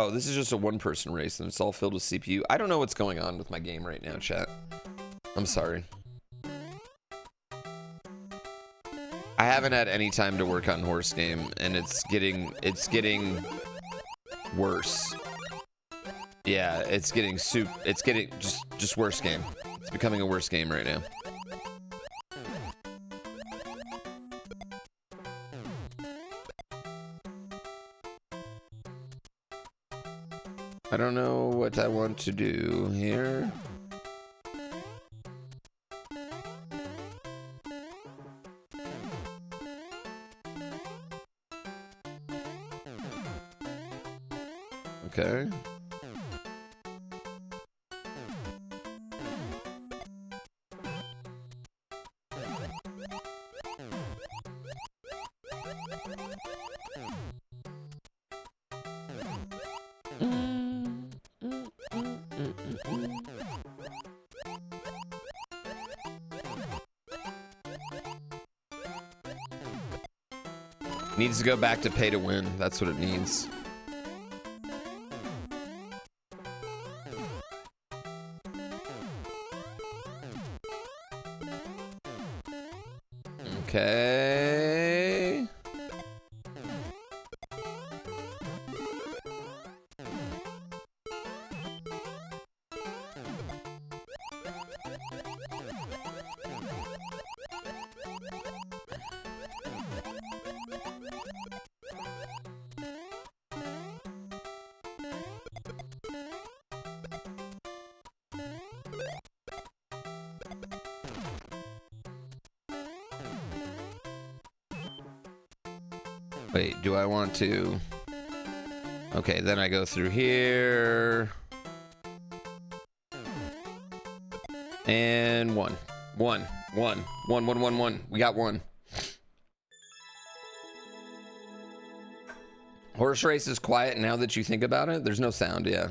Oh, this is just a one-person race, and it's all filled with CPU. I don't know what's going on with my game right now, chat. I'm sorry. I haven't had any time to work on horse game, and it's getting worse. Yeah, it's getting just worse game. It's becoming a worse game right now. I don't know what I want to do here. Okay. Needs to go back to pay to win. That's what it needs. Okay. Wait, do I want to? Okay, then I go through here. And one. We got one. Horse race is quiet now that you think about it. There's no sound, yeah.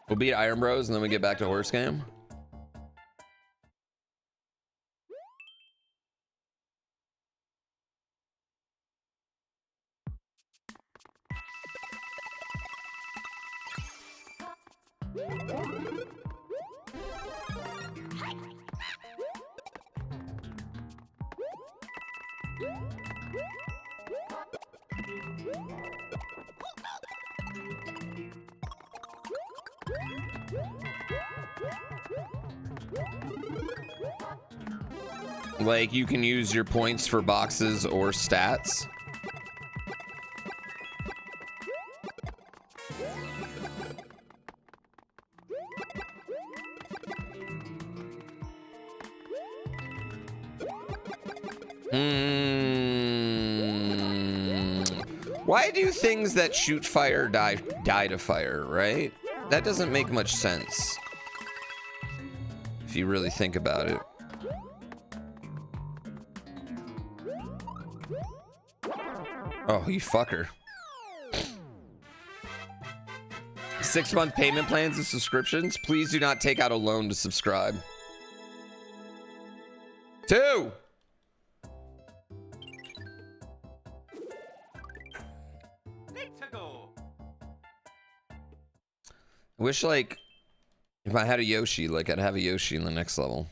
We'll beat IronBROS and then we get back to horse game. Like, you can use your points for boxes or stats. Why do things that shoot fire die to fire, right? That doesn't make much sense if you really think about it. Oh, you fucker. 6-month payment plans and subscriptions. Please do not take out a loan to subscribe. 2. I wish, like, if I had a Yoshi, like, I'd have a Yoshi in the next level.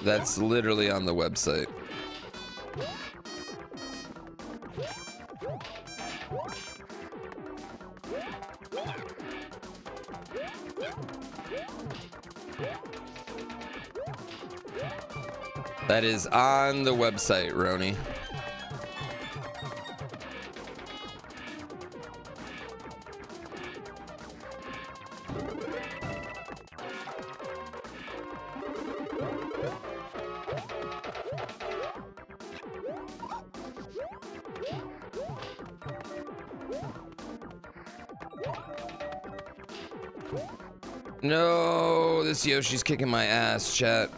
That's literally on the website. That is on the website, Roni. No, this Yoshi's kicking my ass, chat.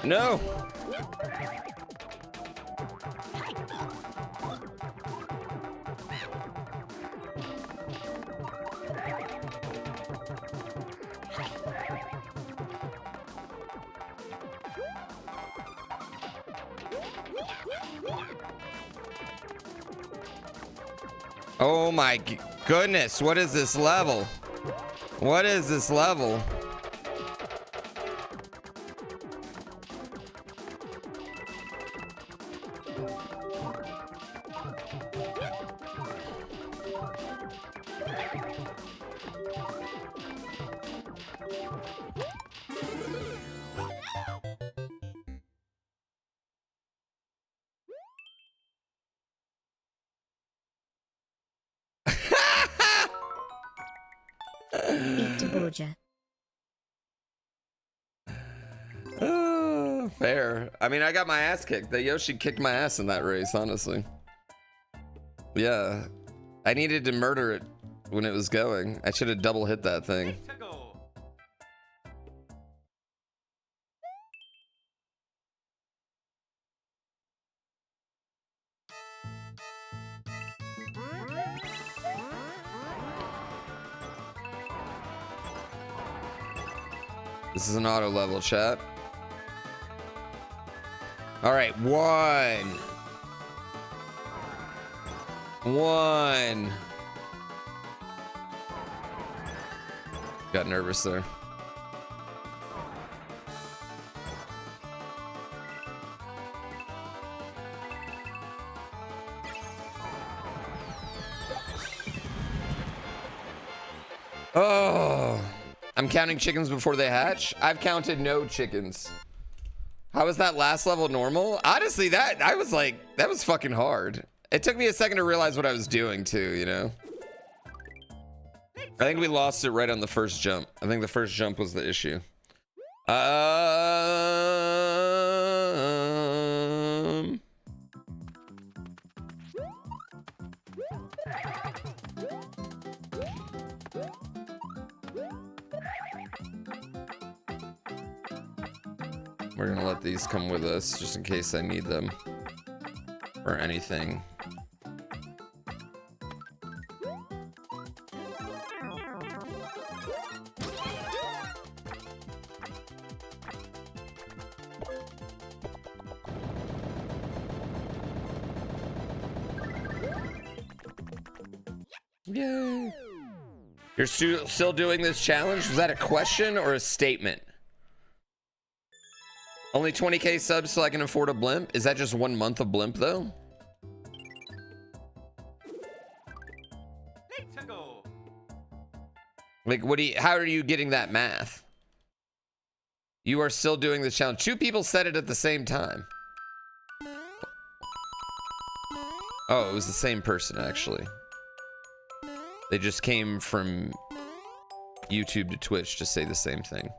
No. Oh my goodness, what is this level? What is this level? Fair. I mean, I got my ass kicked. The Yoshi kicked my ass in that race, honestly. Yeah. I needed to murder it when it was going. I should have double hit that thing. This is an auto level, chat. All right, one. Got nervous there. Oh, I'm counting chickens before they hatch. I've counted no chickens. How was that last level normal? Honestly, that was fucking hard. It took me a second to realize what I was doing too, you know? I think we lost it right on the first jump. I think the first jump was the issue. We're gonna let these come with us just in case I need them or anything. Yay. You're still doing this challenge? Was that a question or a statement? Only 20k subs so I can afford a blimp? Is that just 1 month of blimp though? Like, how are you getting that math? You are still doing this challenge. 2 people said it at the same time. Oh, it was the same person actually. They just came from YouTube to Twitch to say the same thing.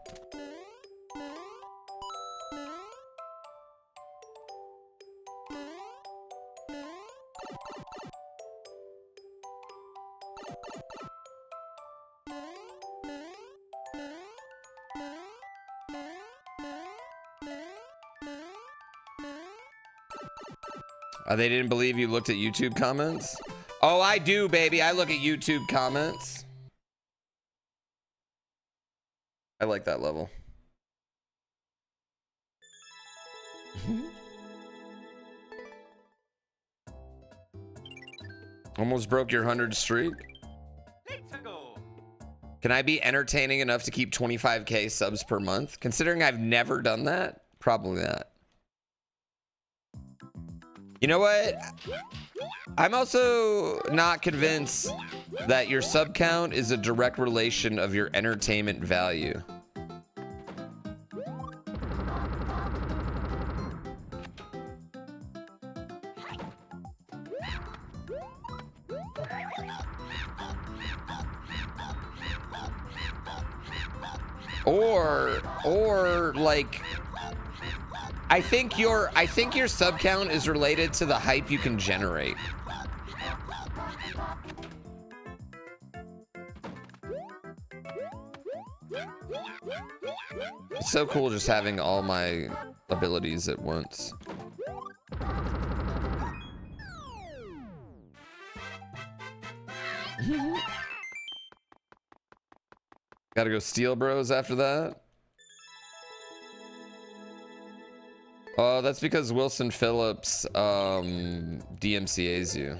They didn't believe you looked at YouTube comments? Oh, I do, baby. I look at YouTube comments. I like that level. Almost broke your 100 streak. Can I be entertaining enough to keep 25k subs per month? Considering I've never done that, probably not. You know what? I'm also not convinced that your sub count is a direct relation of your entertainment value. Or like, I think your sub count is related to the hype you can generate. It's so cool just having all my abilities at once. Gotta go steal bros after that. Oh, that's because Wilson Phillips DMCA's you.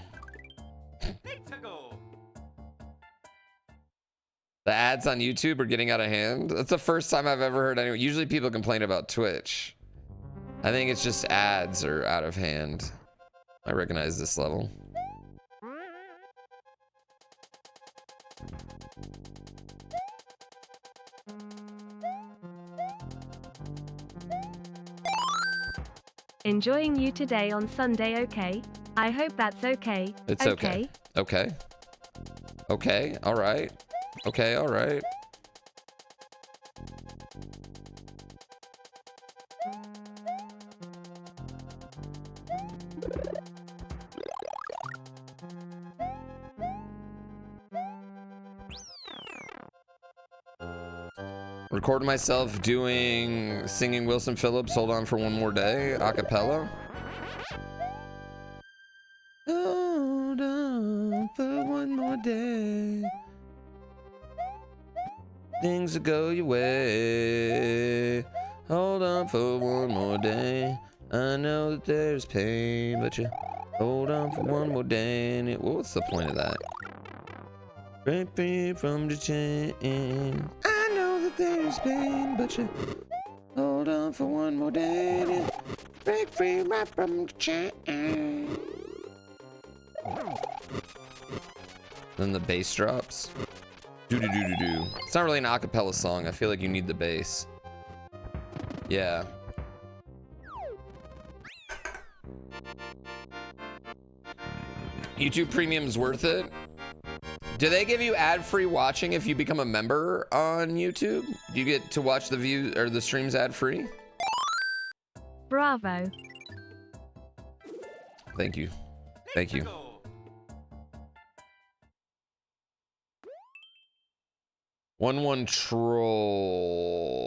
The ads on YouTube are getting out of hand. That's the first time I've ever heard anyone. Usually people complain about Twitch. I think it's just ads are out of hand. I recognize this level. Enjoying you today on Sunday, okay? I hope that's okay. It's okay. Okay. Okay, all right. Okay, all right. Recording myself singing Wilson Phillips, Hold On for One More Day, a cappella. Hold on for one more day. Things will go your way. Hold on for one more day. I know that there's pain, but you hold on for one more day. And what's the point of that? Break free from the chain. I know that there's pain, but you hold on for one more day. And break free right from the chain. Then the bass drops. Do-do-do-do-do. It's not really an acapella song. I feel like you need the bass. Yeah. YouTube Premium's worth it. Do they give you ad-free watching if you become a member on YouTube? Do you get to watch the view or the streams ad-free? Bravo. Thank you. Thank you. One troll.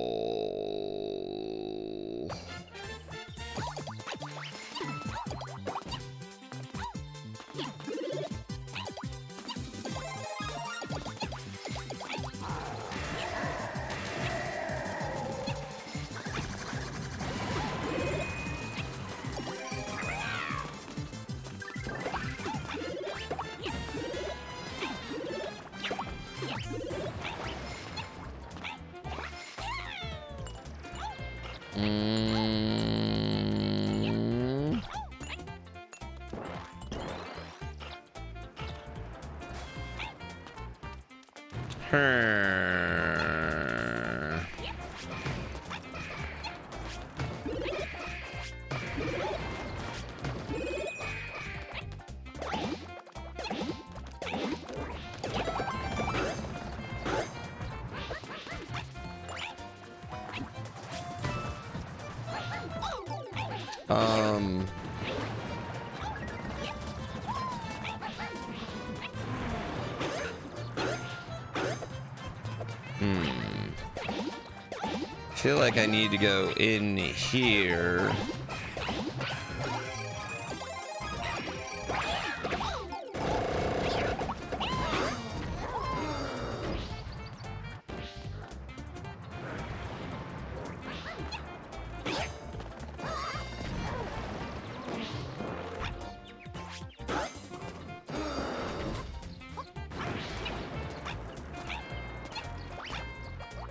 I feel like I need to go in here.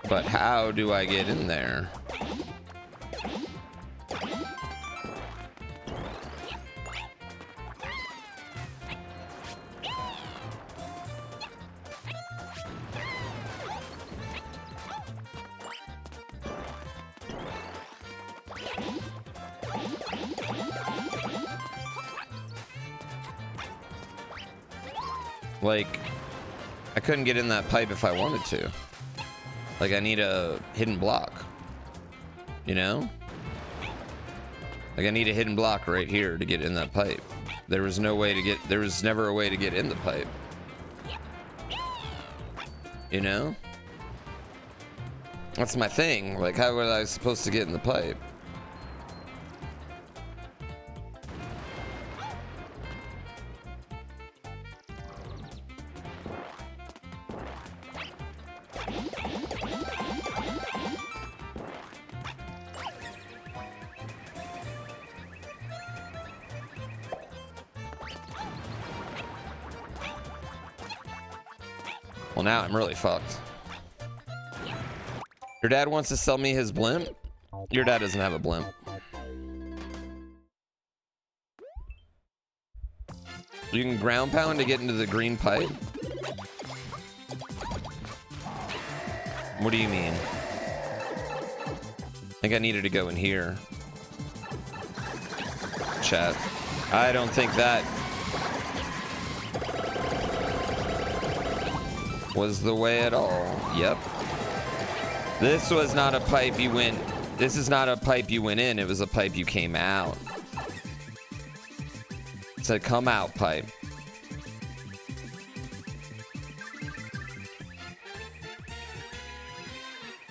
But how do I get in there? Like, I couldn't get in that pipe if I wanted to. Like I need a hidden block, you know? Like I need a hidden block right here to get in that pipe. There was no way to get, there was never a way to get in the pipe. You know? That's my thing. Like how was I supposed to get in the pipe? Well, now I'm really fucked. Your dad wants to sell me his blimp? Your dad doesn't have a blimp. You can ground pound to get into the green pipe? What do you mean? I think I needed to go in here. Chat. I don't think that was the way at all. Yep. This was not a pipe you went. This is not a pipe you went in. It was a pipe you came out. It's a come out pipe.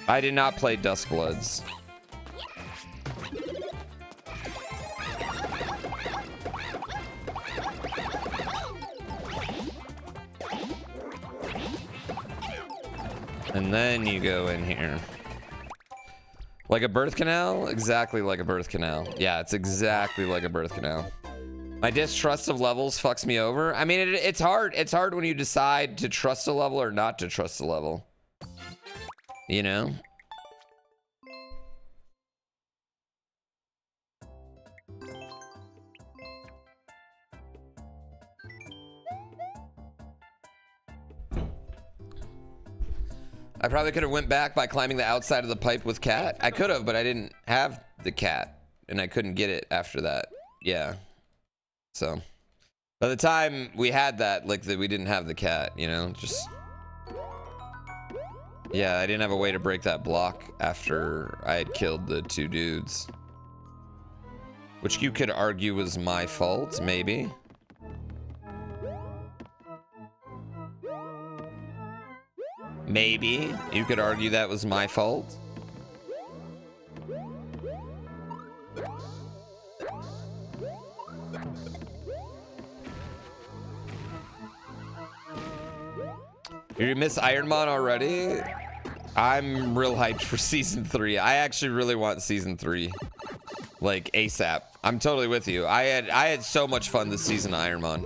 I did not play Duskbloods. And then you go in here. Like a birth canal? Exactly like a birth canal. Yeah, it's exactly like a birth canal. My distrust of levels fucks me over. I mean, it's hard. It's hard when you decide to trust a level or not to trust a level. You know? I probably could have went back by climbing the outside of the pipe with cat. I could have, but I didn't have the cat, and I couldn't get it after that. Yeah. So, by the time we had that, like, we didn't have the cat, you know? Just... Yeah, I didn't have a way to break that block after I had killed the two dudes. Which you could argue was my fault, maybe. Maybe you could argue that was my fault. You miss Ironmon already? I'm real hyped for season 3. I actually really want season 3, like ASAP. I'm totally with you. I had so much fun this season of Ironmon.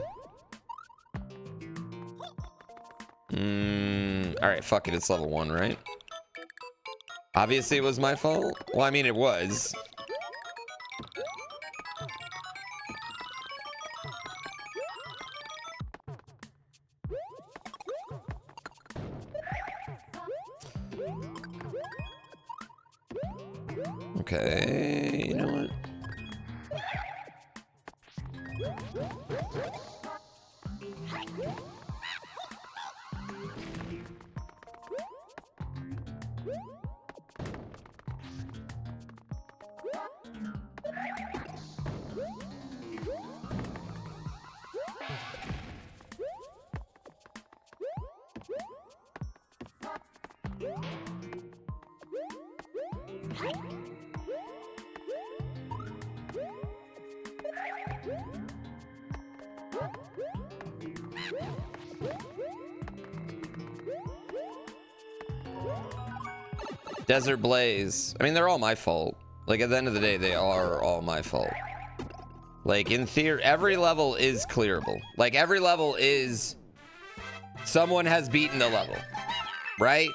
All right, fuck it. It's level 1, right? Obviously, it was my fault. Well, I mean, it was. Okay, you know what? Desert Blaze. I mean, they're all my fault. Like, at the end of the day, they are all my fault. Like, in theory, every level is clearable. Like, every level is... Someone has beaten the level. Right?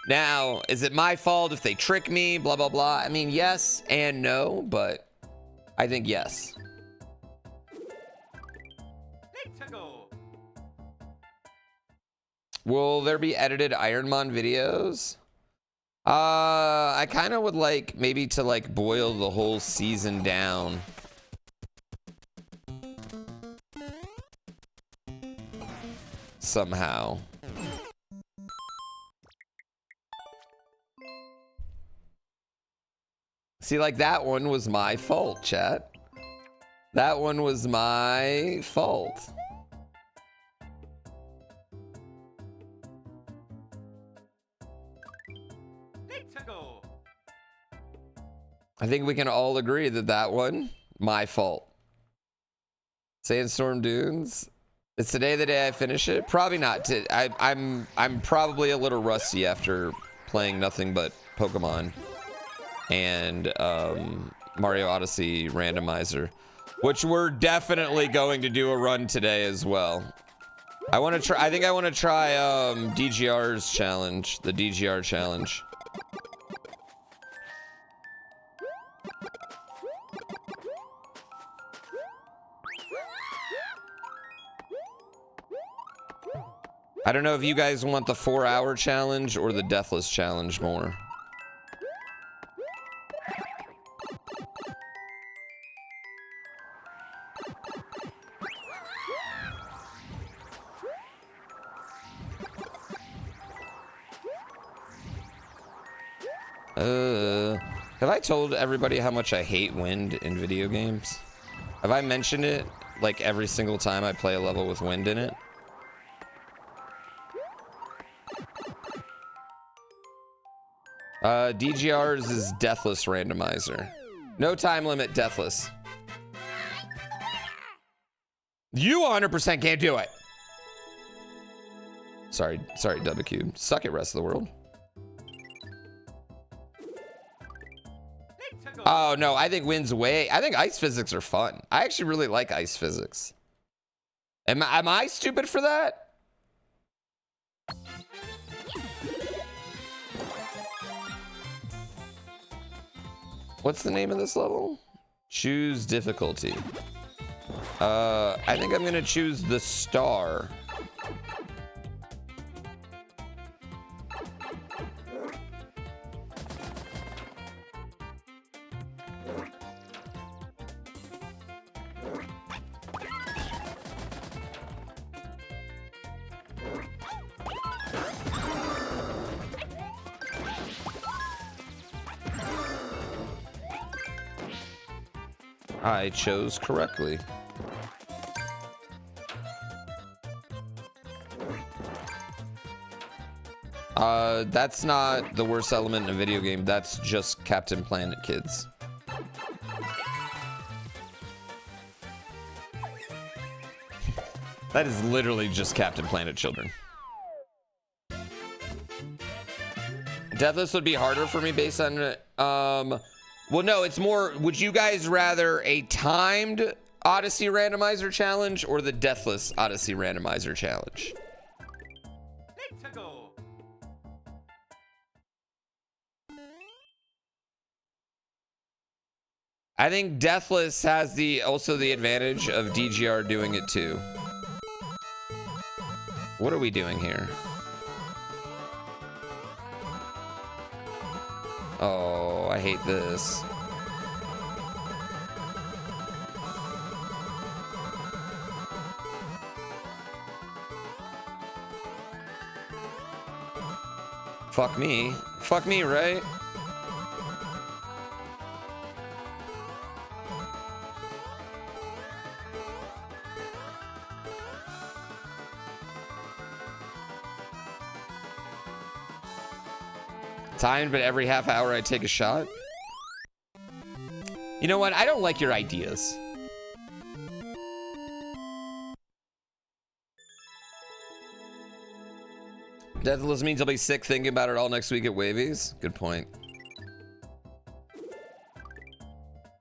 Now, is it my fault if they trick me? Blah, blah, blah. I mean, yes and no, but I think yes. Will there be edited Ironmon videos? I kind of would like maybe to like boil the whole season down. Somehow. See, like that one was my fault, chat. That one was my fault. I think we can all agree that that one, my fault. Sandstorm Dunes. Is today the day I finish it? Probably not. I'm probably a little rusty after playing nothing but Pokemon and Mario Odyssey randomizer, which we're definitely going to do a run today as well. I want to try. I think I want to try DGR's challenge, the DGR challenge. I don't know if you guys want the 4-hour challenge or the deathless challenge more. Have I told everybody how much I hate wind in video games? Have I mentioned it like every single time I play a level with wind in it? DGR's is deathless randomizer. No time limit, deathless. You 100% can't do it. Sorry, WQ. Suck it, rest of the world. Oh no, I think wind's way. I think ice physics are fun. I actually really like ice physics. Am I stupid for that? What's the name of this level? Choose difficulty. I think I'm gonna choose the star. I chose correctly. That's not the worst element in a video game. That's just Captain Planet, kids. That is literally just Captain Planet, children. Deathless would be harder for me based on well, no, it's more, would you guys rather a timed Odyssey randomizer challenge or the deathless Odyssey randomizer challenge? Let's go. I think deathless has also the advantage of DGR doing it too. What are we doing here? Oh, I hate this. Fuck me. Fuck me, right? Timed, but every half hour I take a shot. You know what? I don't like your ideas. Deathless means I'll be sick thinking about it all next week at Wavies. Good point.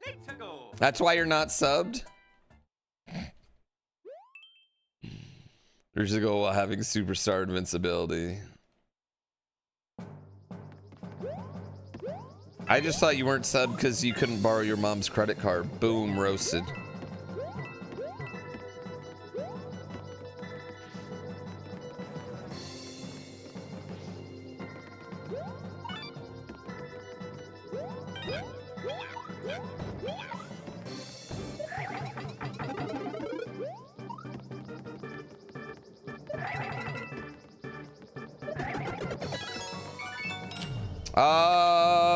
Let's go. That's why you're not subbed? Years ago while having superstar invincibility. I just thought you weren't subbed because you couldn't borrow your mom's credit card. Boom, roasted.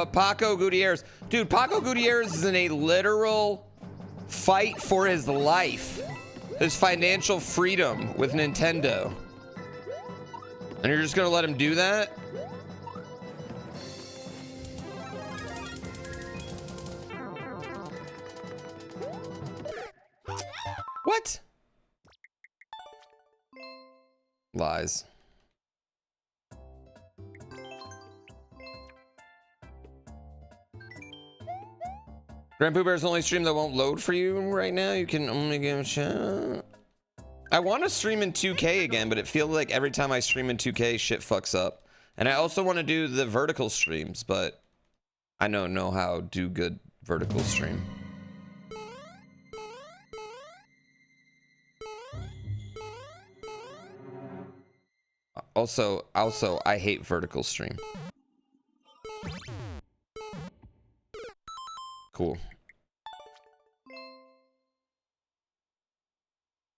Paco Gutierrez. Dude, Paco Gutierrez is in a literal fight for his life. His financial freedom with Nintendo. And you're just gonna let him do that? What? Lies. GrandPooBear is the only stream that won't load for you right now. You can only give a shot. I want to stream in 2K again, but it feels like every time I stream in 2K, shit fucks up. And I also want to do the vertical streams, but I don't know how to do good vertical stream. Also, I hate vertical stream. Cool.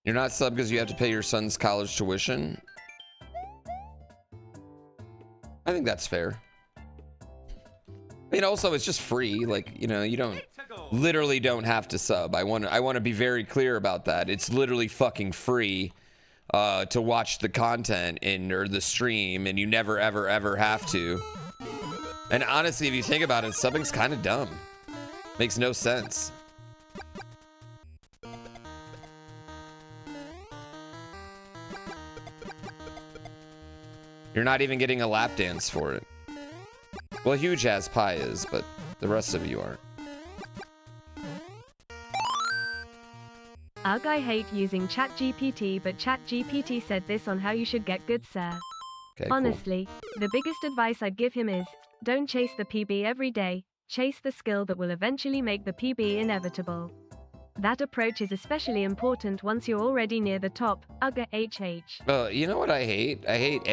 You're not sub because you have to pay your son's college tuition? I think that's fair. I mean, also, it's just free. Like, you know, you don't literally don't have to sub. I want to be very clear about that. It's literally fucking free to watch the content or the stream, and you never, ever, ever have to. And honestly, if you think about it, subbing's kind of dumb. Makes no sense. You're not even getting a lap dance for it. Well, Huge Ass Pie is, but the rest of you aren't. Ugh, I hate using ChatGPT, but ChatGPT said this on how you should get good, sir. Okay, Honestly, the biggest advice I'd give him is, don't chase the PB every day, chase the skill that will eventually make the PB inevitable. That approach is especially important once you're already near the top. Ugh, HH. You know what I hate? I hate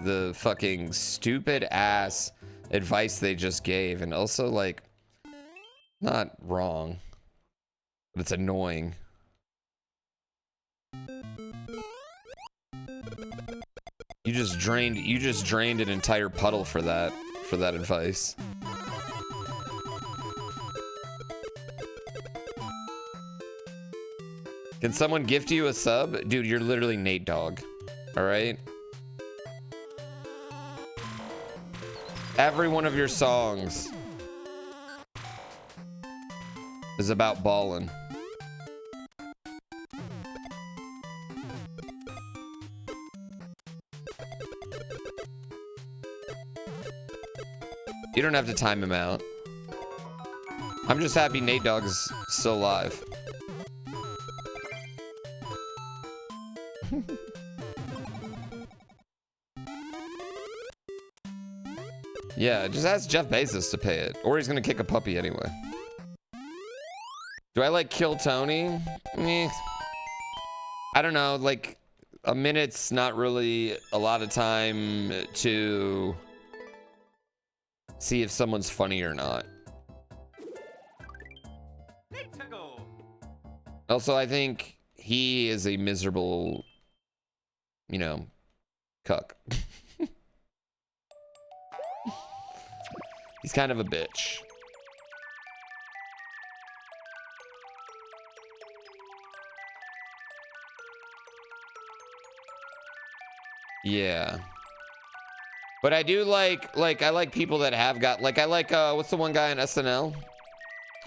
the fucking stupid ass advice they just gave, and also, like, not wrong, but it's annoying. You just drained an entire puddle for that advice. Can someone gift you a sub? Dude, you're literally Nate Dogg. All right? Every one of your songs is about ballin'. You don't have to time him out. I'm just happy Nate Dogg's still alive. Yeah, just ask Jeff Bezos to pay it, or he's gonna kick a puppy anyway. Do I like Kill Tony? Meh. I don't know, like a minute's not really a lot of time to see if someone's funny or not. Also, I think he is a miserable, you know, cuck. He's kind of a bitch. Yeah. But I do like I like people that have got, like, I like, what's the one guy on SNL?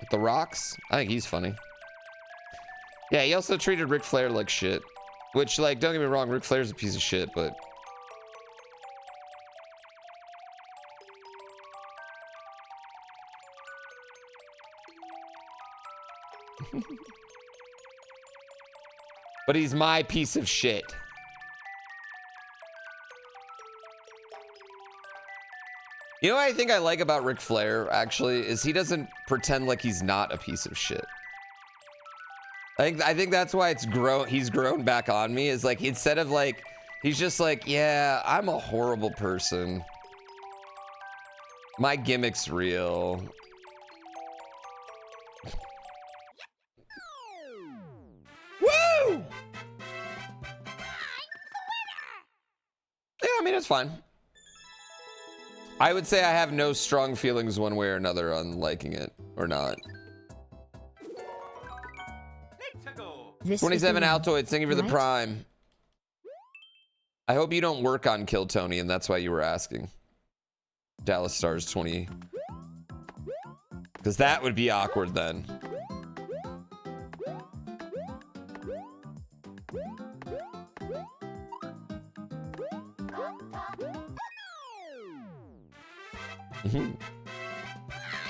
With the Rocks? I think he's funny. Yeah, he also treated Ric Flair like shit. Which, like, don't get me wrong, Ric Flair's a piece of shit, but... but he's my piece of shit. You know what I think I like about Ric Flair, actually, is he doesn't pretend like he's not a piece of shit. I think that's why he's grown back on me, is like, instead of like, he's just like, yeah, I'm a horrible person. My gimmick's real. Woo! Yeah, I mean, it's fine. I would say I have no strong feelings one way or another on liking it or not. Let's go. This 27 is the Altoids, thank you for the right? prime. I hope you don't work on Kill Tony, and that's why you were asking. Dallas Stars 20. Because that would be awkward then.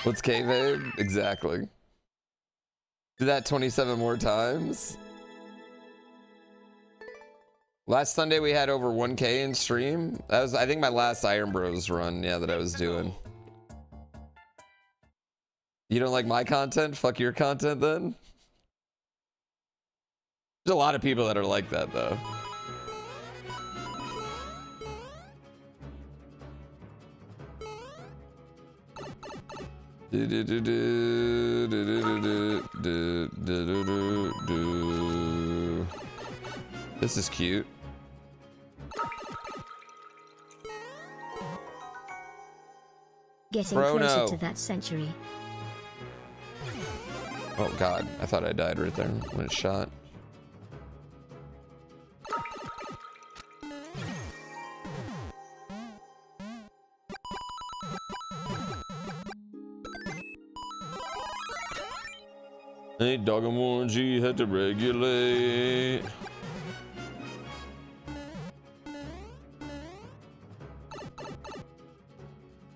What's kayfabe? Exactly. Do that 27 more times. Last Sunday we had over 1K in stream. That was, I think, my last IronBROS run, yeah, that I was doing. You don't like my content? Fuck your content then? There's a lot of people that are like that though. This is cute. Getting Bro, closer no. to that century. Oh god, I thought I died right there when it shot. Hey, dog and Warren G had to regulate.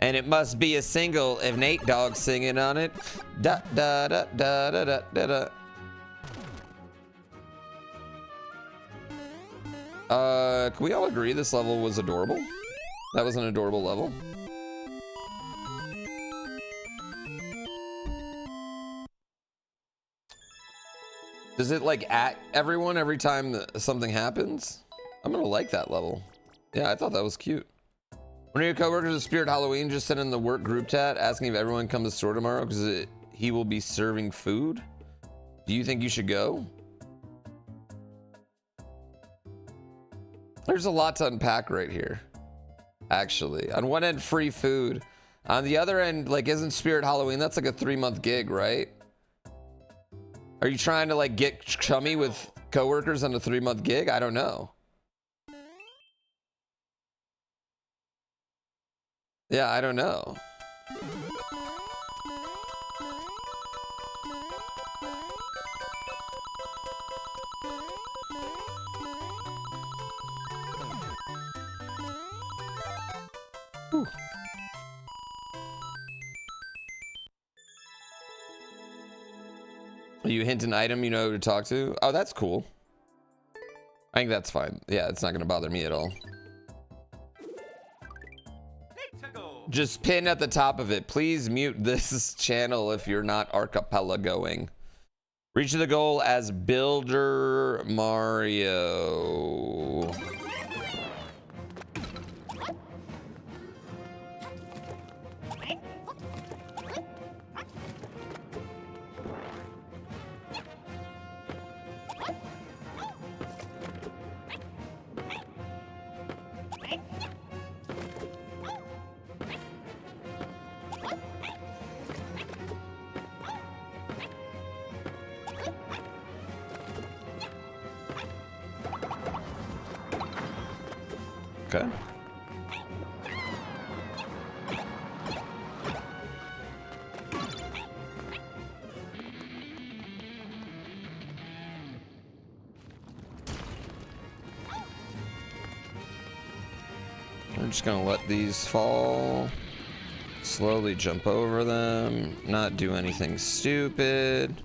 And it must be a single if Nate Dogg's singing on it. Da da da da da da da da. Can we all agree this level was adorable? That was an adorable level. Does it like at everyone every time that something happens? I'm gonna like that level. Yeah, I thought that was cute. One of your coworkers at Spirit Halloween just sent in the work group chat asking if everyone comes to the store tomorrow because he will be serving food. Do you think you should go? There's a lot to unpack right here, actually. On one end, free food. On the other end, like, isn't Spirit Halloween? That's like a 3-month gig, right? Are you trying to like get chummy with coworkers on a 3-month gig? I don't know. Yeah, I don't know. Whew. You hint an item you know who to talk to? Oh, that's cool. I think that's fine. Yeah, it's not going to bother me at all. Let's go. Just pin at the top of it. Please mute this channel if you're not archipelagoing. Reach the goal as Builder Mario. Okay. I'm just gonna let these fall. Slowly jump over them. Not do anything stupid.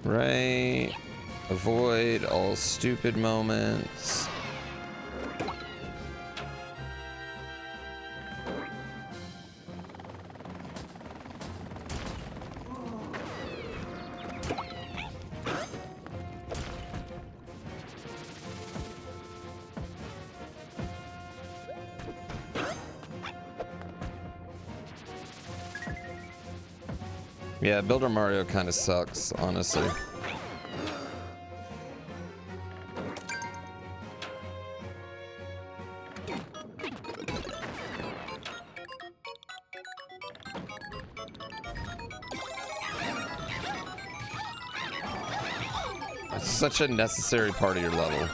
Right. Avoid all stupid moments. Yeah, Builder Mario kind of sucks, honestly. It's such a necessary part of your level.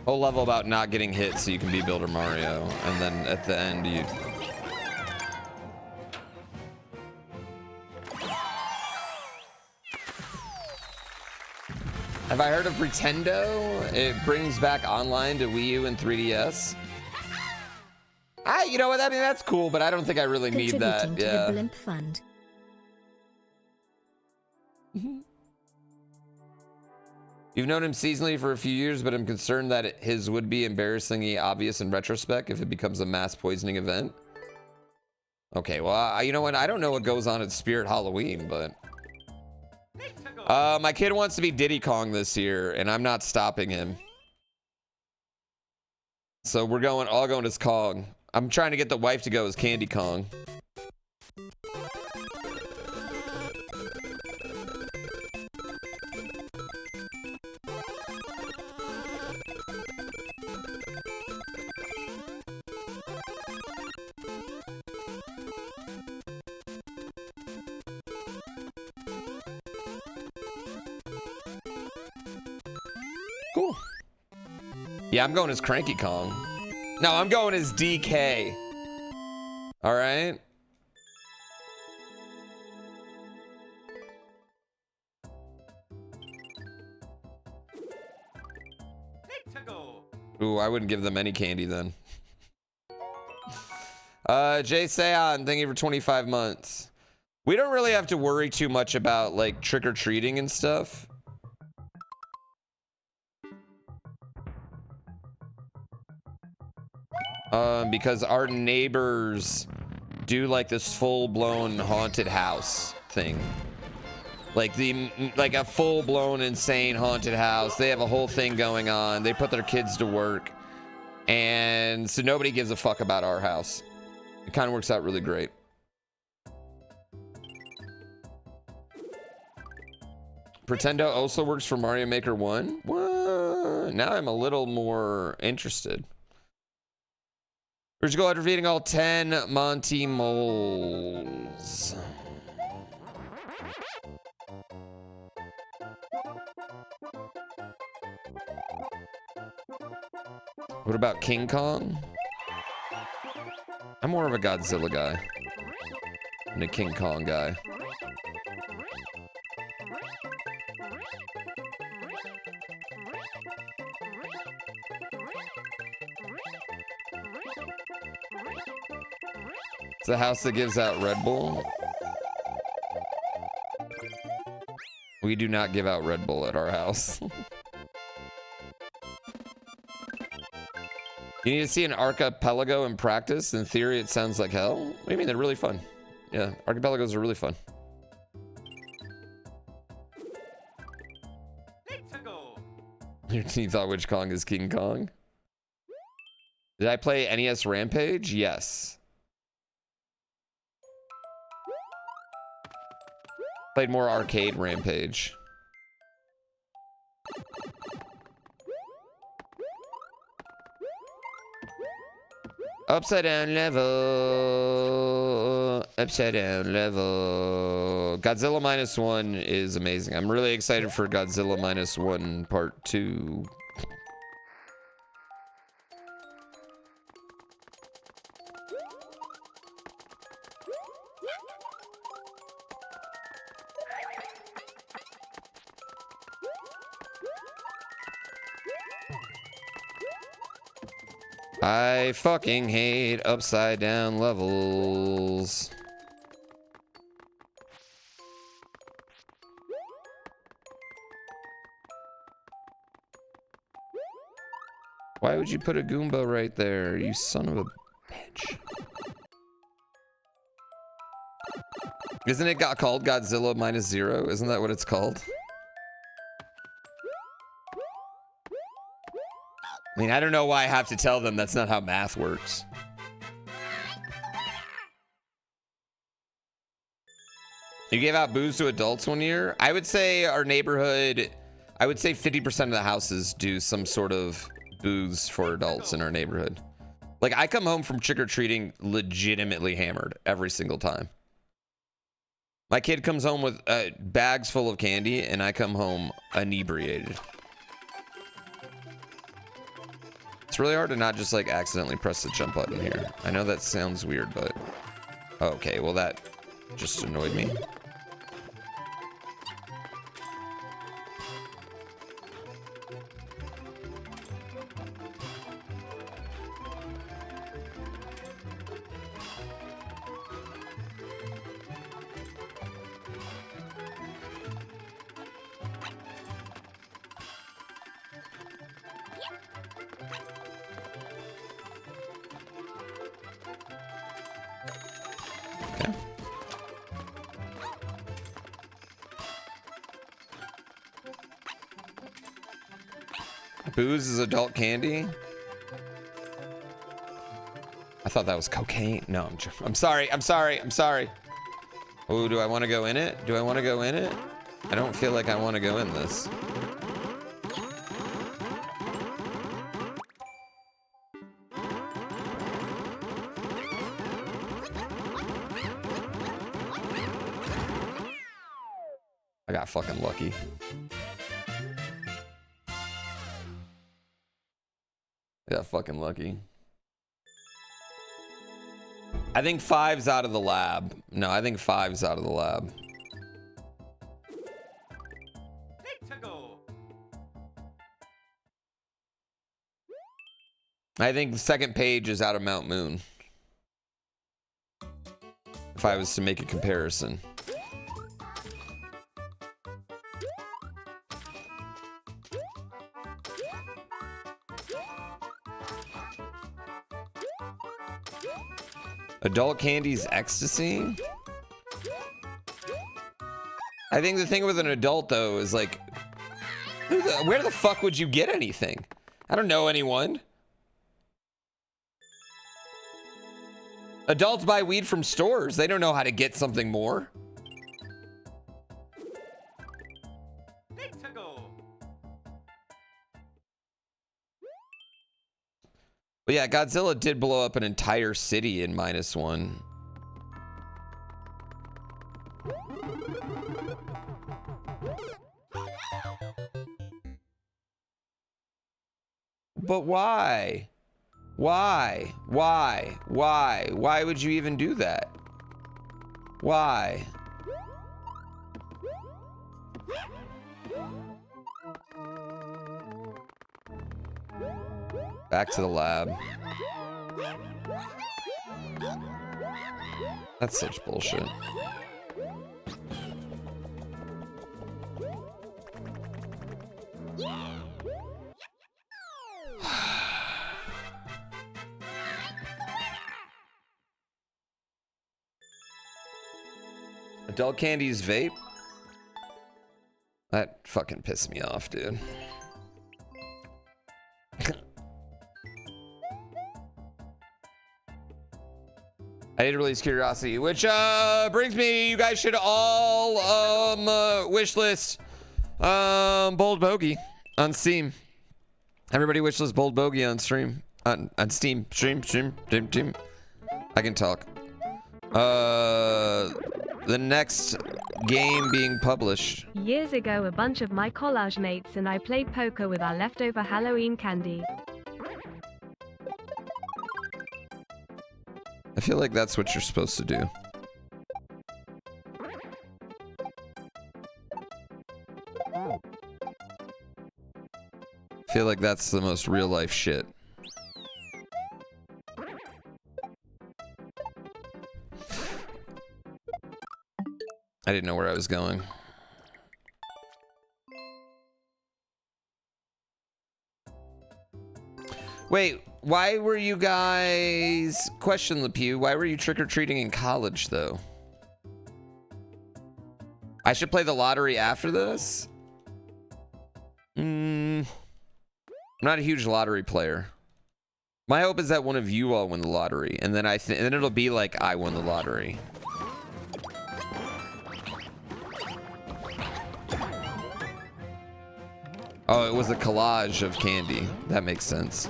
Whole level about not getting hit so you can be Builder Mario, and then at the end you... Have I heard of Pretendo? It brings back online to Wii U and 3DS. You know what? I mean, that's cool, but I don't think I really need that. Contributing to Yeah. the Blimp Fund. You've known him seasonally for a few years, but I'm concerned that his would be embarrassingly obvious in retrospect if it becomes a mass poisoning event. Okay, well, you know what? I don't know what goes on at Spirit Halloween, but... my kid wants to be Diddy Kong this year, and I'm not stopping him. So we're all going as Kong. I'm trying to get the wife to go as Candy Kong. Cool. Yeah, I'm going as Cranky Kong. No, I'm going as DK. All right. Ooh, I wouldn't give them any candy then. Jay Seon, thank you for 25 months. We don't really have to worry too much about like trick-or-treating and stuff. Because our neighbors do like this full-blown haunted house thing. Like a full-blown insane haunted house. They have a whole thing going on. They put their kids to work. And so nobody gives a fuck about our house. It kind of works out really great. Pretendo also works for Mario Maker 1? What? Now I'm a little more interested. Where'd you go after defeating all 10 Monty Moles? What about King Kong? I'm more of a Godzilla guy than a King Kong guy. It's the house that gives out Red Bull. We do not give out Red Bull at our house. You need to see an archipelago in practice. In theory, it sounds like hell. What do you mean? They're really fun. Yeah, archipelagos are really fun. You thought which Kong is King Kong? Did I play NES Rampage? Yes. Played more arcade Rampage. Upside down level. Upside down level. Godzilla -1 is amazing. I'm really excited for Godzilla -1 Part 2. I fucking hate upside down levels. Why would you put a Goomba right there, you son of a bitch? Isn't it called Godzilla -0? Isn't that what it's called? I mean, I don't know why I have to tell them that's not how math works. You gave out booze to adults one year? I would say our neighborhood, I would say 50% of the houses do some sort of booze for adults in our neighborhood. Like, I come home from trick-or-treating legitimately hammered every single time. My kid comes home with bags full of candy, and I come home inebriated. It's really hard to not just, like, accidentally press the jump button here. I know that sounds weird, but... Okay, well, that just annoyed me. Booze is adult candy? I thought that was cocaine. No, I'm sorry. I'm sorry. I'm sorry. Oh, do I want to go in it? Do I want to go in it? I don't feel like I want to go in this. I got fucking lucky. I got fucking lucky. I think 5's out of the lab. No, I think 5's out of the lab. Let's go. I think the second page is out of Mount Moon. If I was to make a comparison. Adult candy's ecstasy? I think the thing with an adult, though, is like... Where the fuck would you get anything? I don't know anyone. Adults buy weed from stores. They don't know how to get something more. Let's go. But yeah, Godzilla did blow up an entire city in -1. But why? Why? Why? Why? Why would you even do that? Why? Back to the lab. That's such bullshit. Adult candies vape? That fucking pissed me off, dude. I did release Curiosity, which brings me, you guys should all wish list Bold Bogey on Steam. Everybody wish list Bold Bogey on stream. On Steam. Stream. I can talk. The next game being published. Years ago, a bunch of my collage mates and I played poker with our leftover Halloween candy. I feel like that's what you're supposed to do. I feel like that's the most real life shit. I didn't know where I was going. Wait, why were you guys... Question, LePew, why were you trick-or-treating in college, though? I should play the lottery after this? I'm not a huge lottery player. My hope is that one of you all win the lottery, and then then it'll be like I won the lottery. Oh, it was a collage of candy. That makes sense.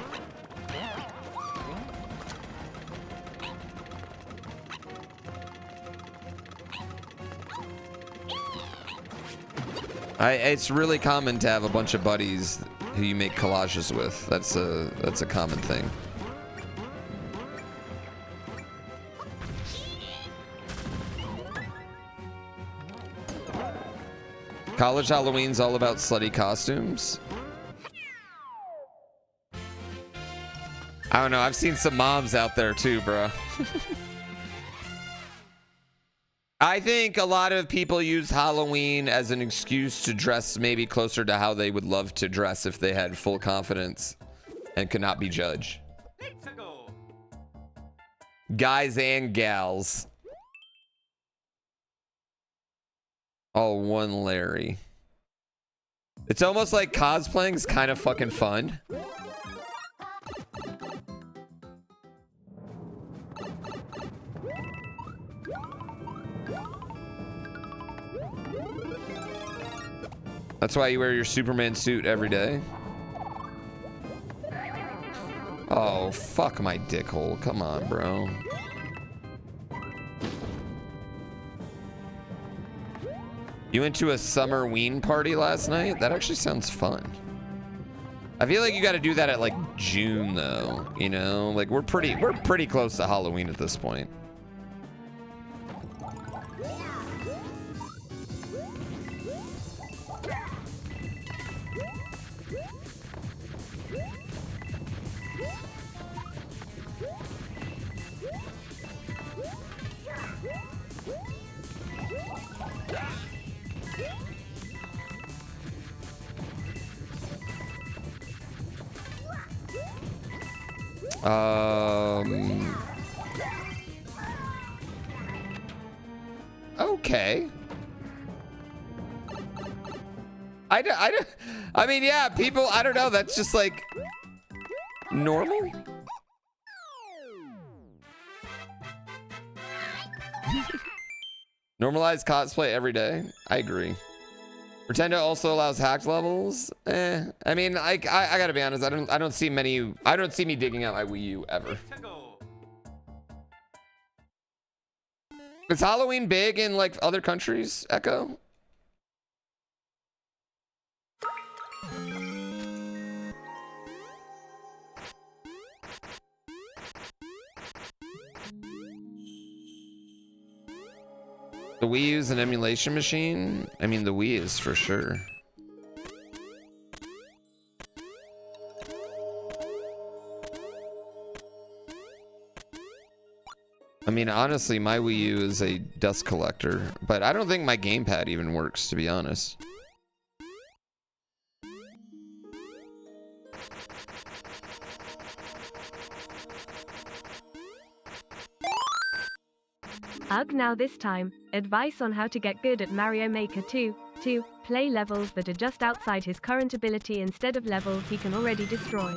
It's really common to have a bunch of buddies who you make collages with. That's a common thing. College Halloween's all about slutty costumes. I don't know. I've seen some moms out there too, bro. I think a lot of people use Halloween as an excuse to dress maybe closer to how they would love to dress if they had full confidence and could not be judged. Guys and gals. All one Larry. It's almost like cosplaying is kind of fucking fun. That's why you wear your Superman suit every day. Oh, fuck my dick hole. Come on, bro. You went to a summer ween party last night? That actually sounds fun. I feel like you got to do that at like June though, you know? Like we're pretty close to Halloween at this point. Okay. I mean, yeah, people, I don't know. That's just like normal. Normalize cosplay every day. I agree. Pretendo also allows hacked levels. I mean, I gotta be honest. I don't see me digging out my Wii U ever. Is Halloween big in like other countries, Echo? The Wii U is an emulation machine? I mean, the Wii is for sure. I mean, honestly, my Wii U is a dust collector, but I don't think my gamepad even works, to be honest. Ugh, now this time, advice on how to get good at Mario Maker 2. 2. Play levels that are just outside his current ability instead of levels he can already destroy.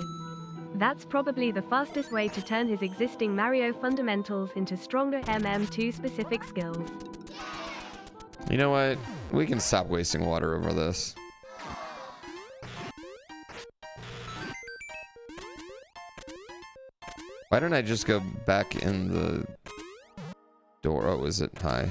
That's probably the fastest way to turn his existing Mario fundamentals into stronger MM2 specific skills. You know what? We can stop wasting water over this. Why don't I just go back in the door? Oh, is it high?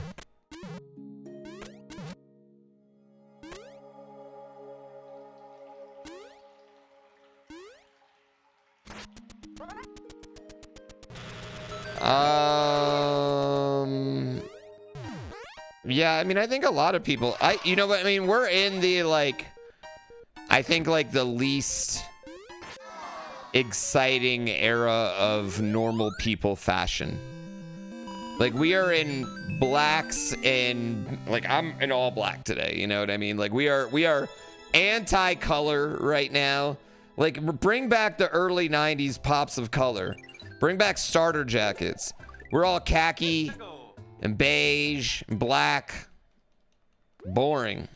Yeah, I mean, I think a lot of people, you know what, I mean, we're in the, like, I think, like, the least exciting era of normal people fashion. Like, we are in blacks and, like, I'm in all black today, you know what I mean? Like, we are anti-color right now. Like, bring back the early 90s pops of color. Bring back starter jackets. We're all khaki and beige and black. Boring.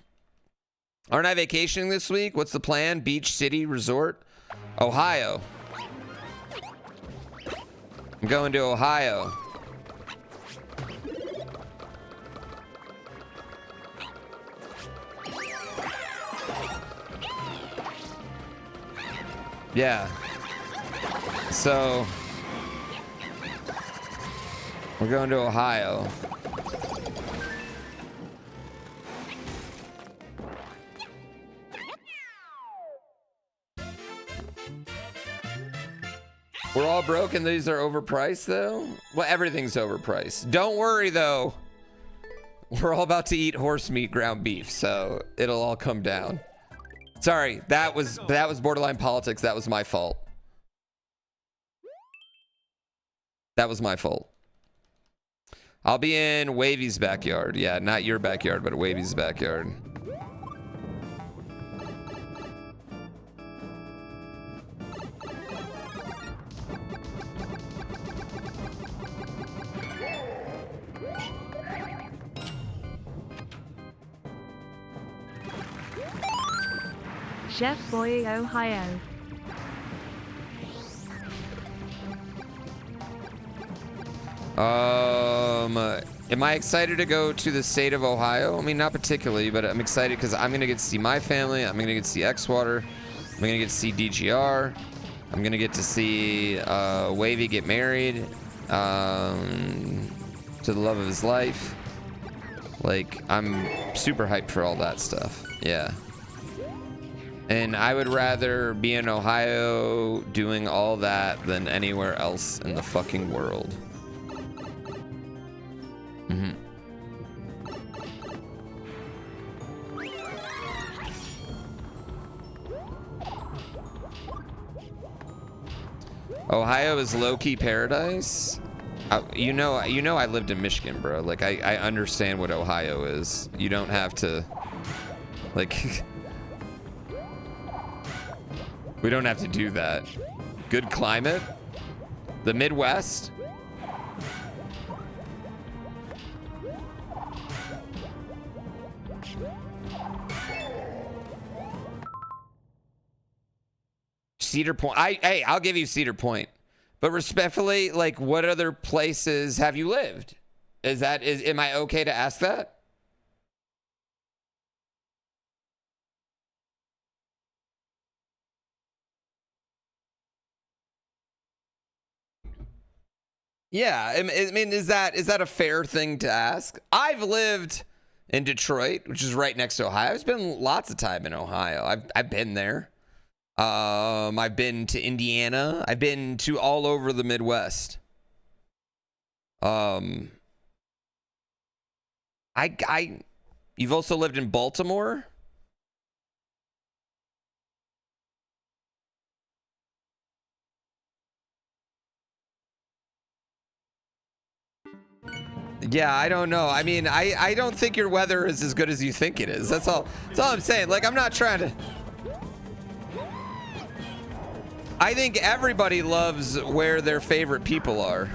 Aren't I vacationing this week? What's the plan? Beach City Resort? Ohio. I'm going to Ohio. Yeah. So we're going to Ohio. We're all broke and these are overpriced though? Well, everything's overpriced. Don't worry though. We're all about to eat horse meat ground beef, so it'll all come down. Sorry, that was borderline politics. That was my fault. That was my fault. I'll be in Wavy's backyard. Yeah, not your backyard, but Wavy's backyard. Chef Boy, Ohio. Am I excited to go to the state of Ohio? I mean, not particularly, but I'm excited because I'm gonna get to see my family. I'm gonna get to see Xwater. I'm gonna get to see DGR. I'm gonna get to see Wavy get married to the love of his life. Like, I'm super hyped for all that stuff. Yeah. And I would rather be in Ohio doing all that than anywhere else in the fucking world. Mm-hmm. Ohio is low-key paradise. You know I lived in Michigan, bro. Like, I understand what Ohio is. You don't have to, like, we don't have to do that. Good climate. The Midwest. Cedar Point. Hey, I'll give you Cedar Point. But respectfully, like, what other places have you lived? Am I okay to ask that? Yeah, I mean, is that a fair thing to ask? I've lived in Detroit, which is right next to Ohio. I've spent lots of time in Ohio. I've been there. I've been to Indiana. I've been to all over the Midwest. You've also lived in Baltimore? Yeah, I don't know. I mean, I don't think your weather is as good as you think it is. That's all I'm saying. Like, I'm not trying to... I think everybody loves where their favorite people are.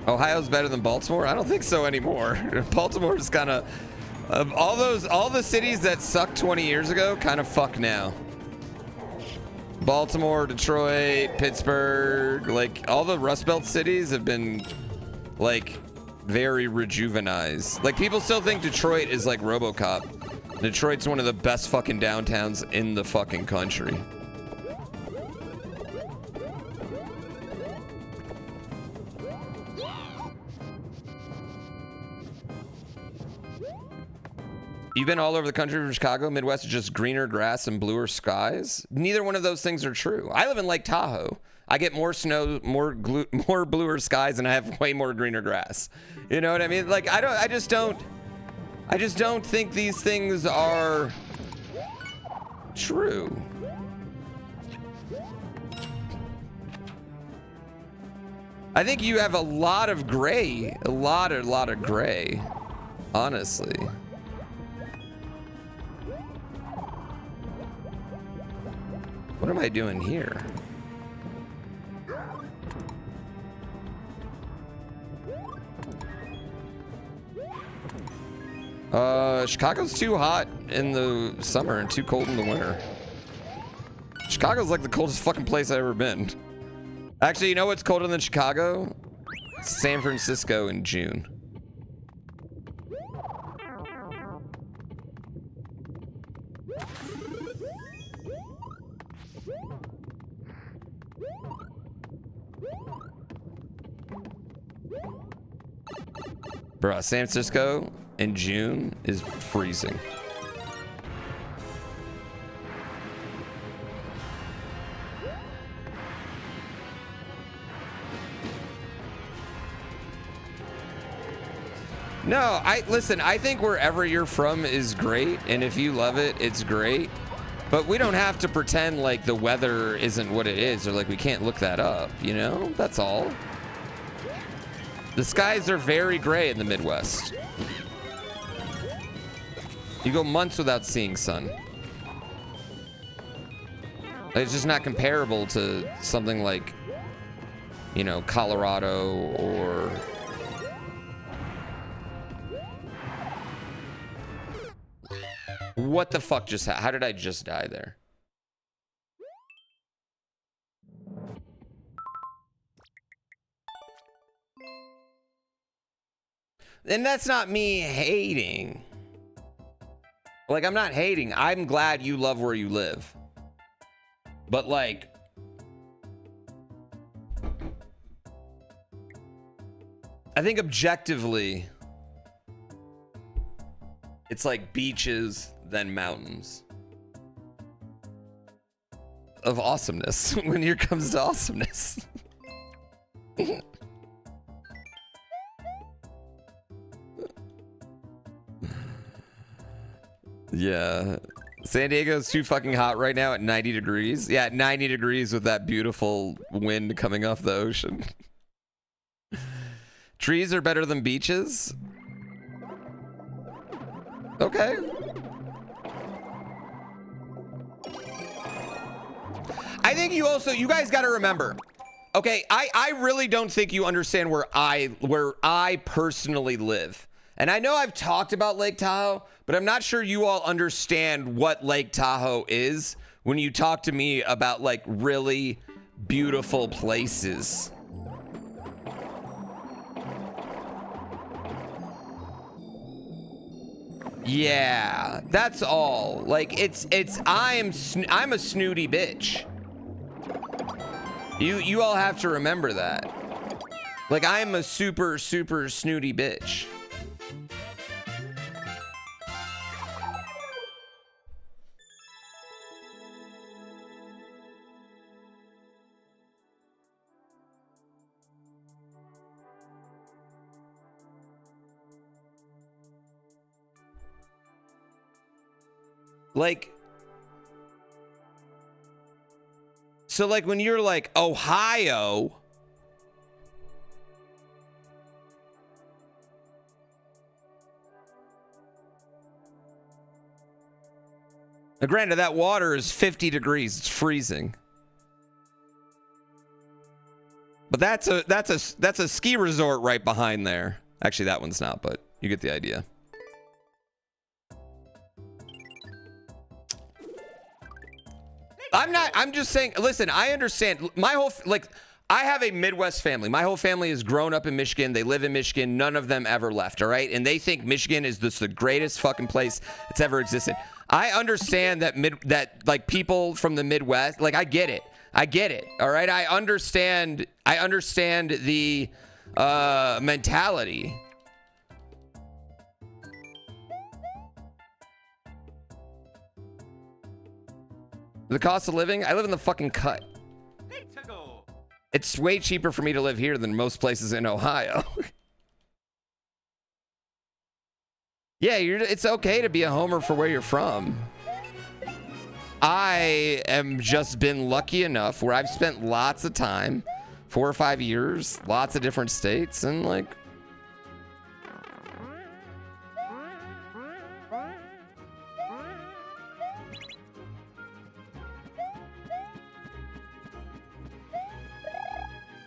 Ohio's better than Baltimore? I don't think so anymore. Baltimore is kind of... all the cities that sucked 20 years ago kind of fuck now. Baltimore, Detroit, Pittsburgh, like, all the Rust Belt cities have been, like, very rejuvenized. Like, people still think Detroit is like RoboCop. Detroit's one of the best fucking downtowns in the fucking country. You've been all over the country from Chicago. Midwest is just greener grass and bluer skies. Neither one of those things are true. I live in Lake Tahoe. I get more snow, more bluer skies, and I have way more greener grass. You know what I mean? Like, I just don't think these things are true. I think you have a lot of gray, a lot of gray, honestly. What am I doing here? Chicago's too hot in the summer and too cold in the winter. Chicago's like the coldest fucking place I've ever been. Actually, you know what's colder than Chicago? San Francisco in June. Bro, San Francisco in June is freezing. No, listen, I think wherever you're from is great, and if you love it, it's great. But we don't have to pretend like the weather isn't what it is, or like we can't look that up, you know? That's all. The skies are very gray in the Midwest. You go months without seeing sun. It's just not comparable to something like, you know, Colorado or... What the fuck just happened? How did I just die there? And that's not me hating. Like, I'm not hating. I'm glad you love where you live. But, like... I think objectively... It's like beaches, then mountains. Of awesomeness. When it comes to awesomeness. Yeah. San Diego's too fucking hot right now at 90 degrees. Yeah, 90 degrees with that beautiful wind coming off the ocean. Trees are better than beaches? Okay. I think you guys got to remember. Okay, I really don't think you understand where I personally live. And I know I've talked about Lake Tahoe, but I'm not sure you all understand what Lake Tahoe is when you talk to me about like really beautiful places. Yeah, that's all. Like I'm a snooty bitch. You all have to remember that. Like I'm a super snooty bitch. Like, so like when you're like Ohio, now granted that water is 50 degrees, it's freezing. But that's a ski resort right behind there. Actually, that one's not, but you get the idea. I'm just saying, listen, I understand. I have a Midwest family. My whole family has grown up in Michigan. They live in Michigan. None of them ever left, all right? And they think Michigan is just the greatest fucking place that's ever existed. I understand that like people from the Midwest, like I get it, all right? I understand the mentality. The cost of living? I live in the fucking cut. It's way cheaper for me to live here than most places in Ohio. Yeah, it's okay to be a homer for where you're from. I am just been lucky enough where I've spent lots of time, 4 or 5 years, lots of different states, and like...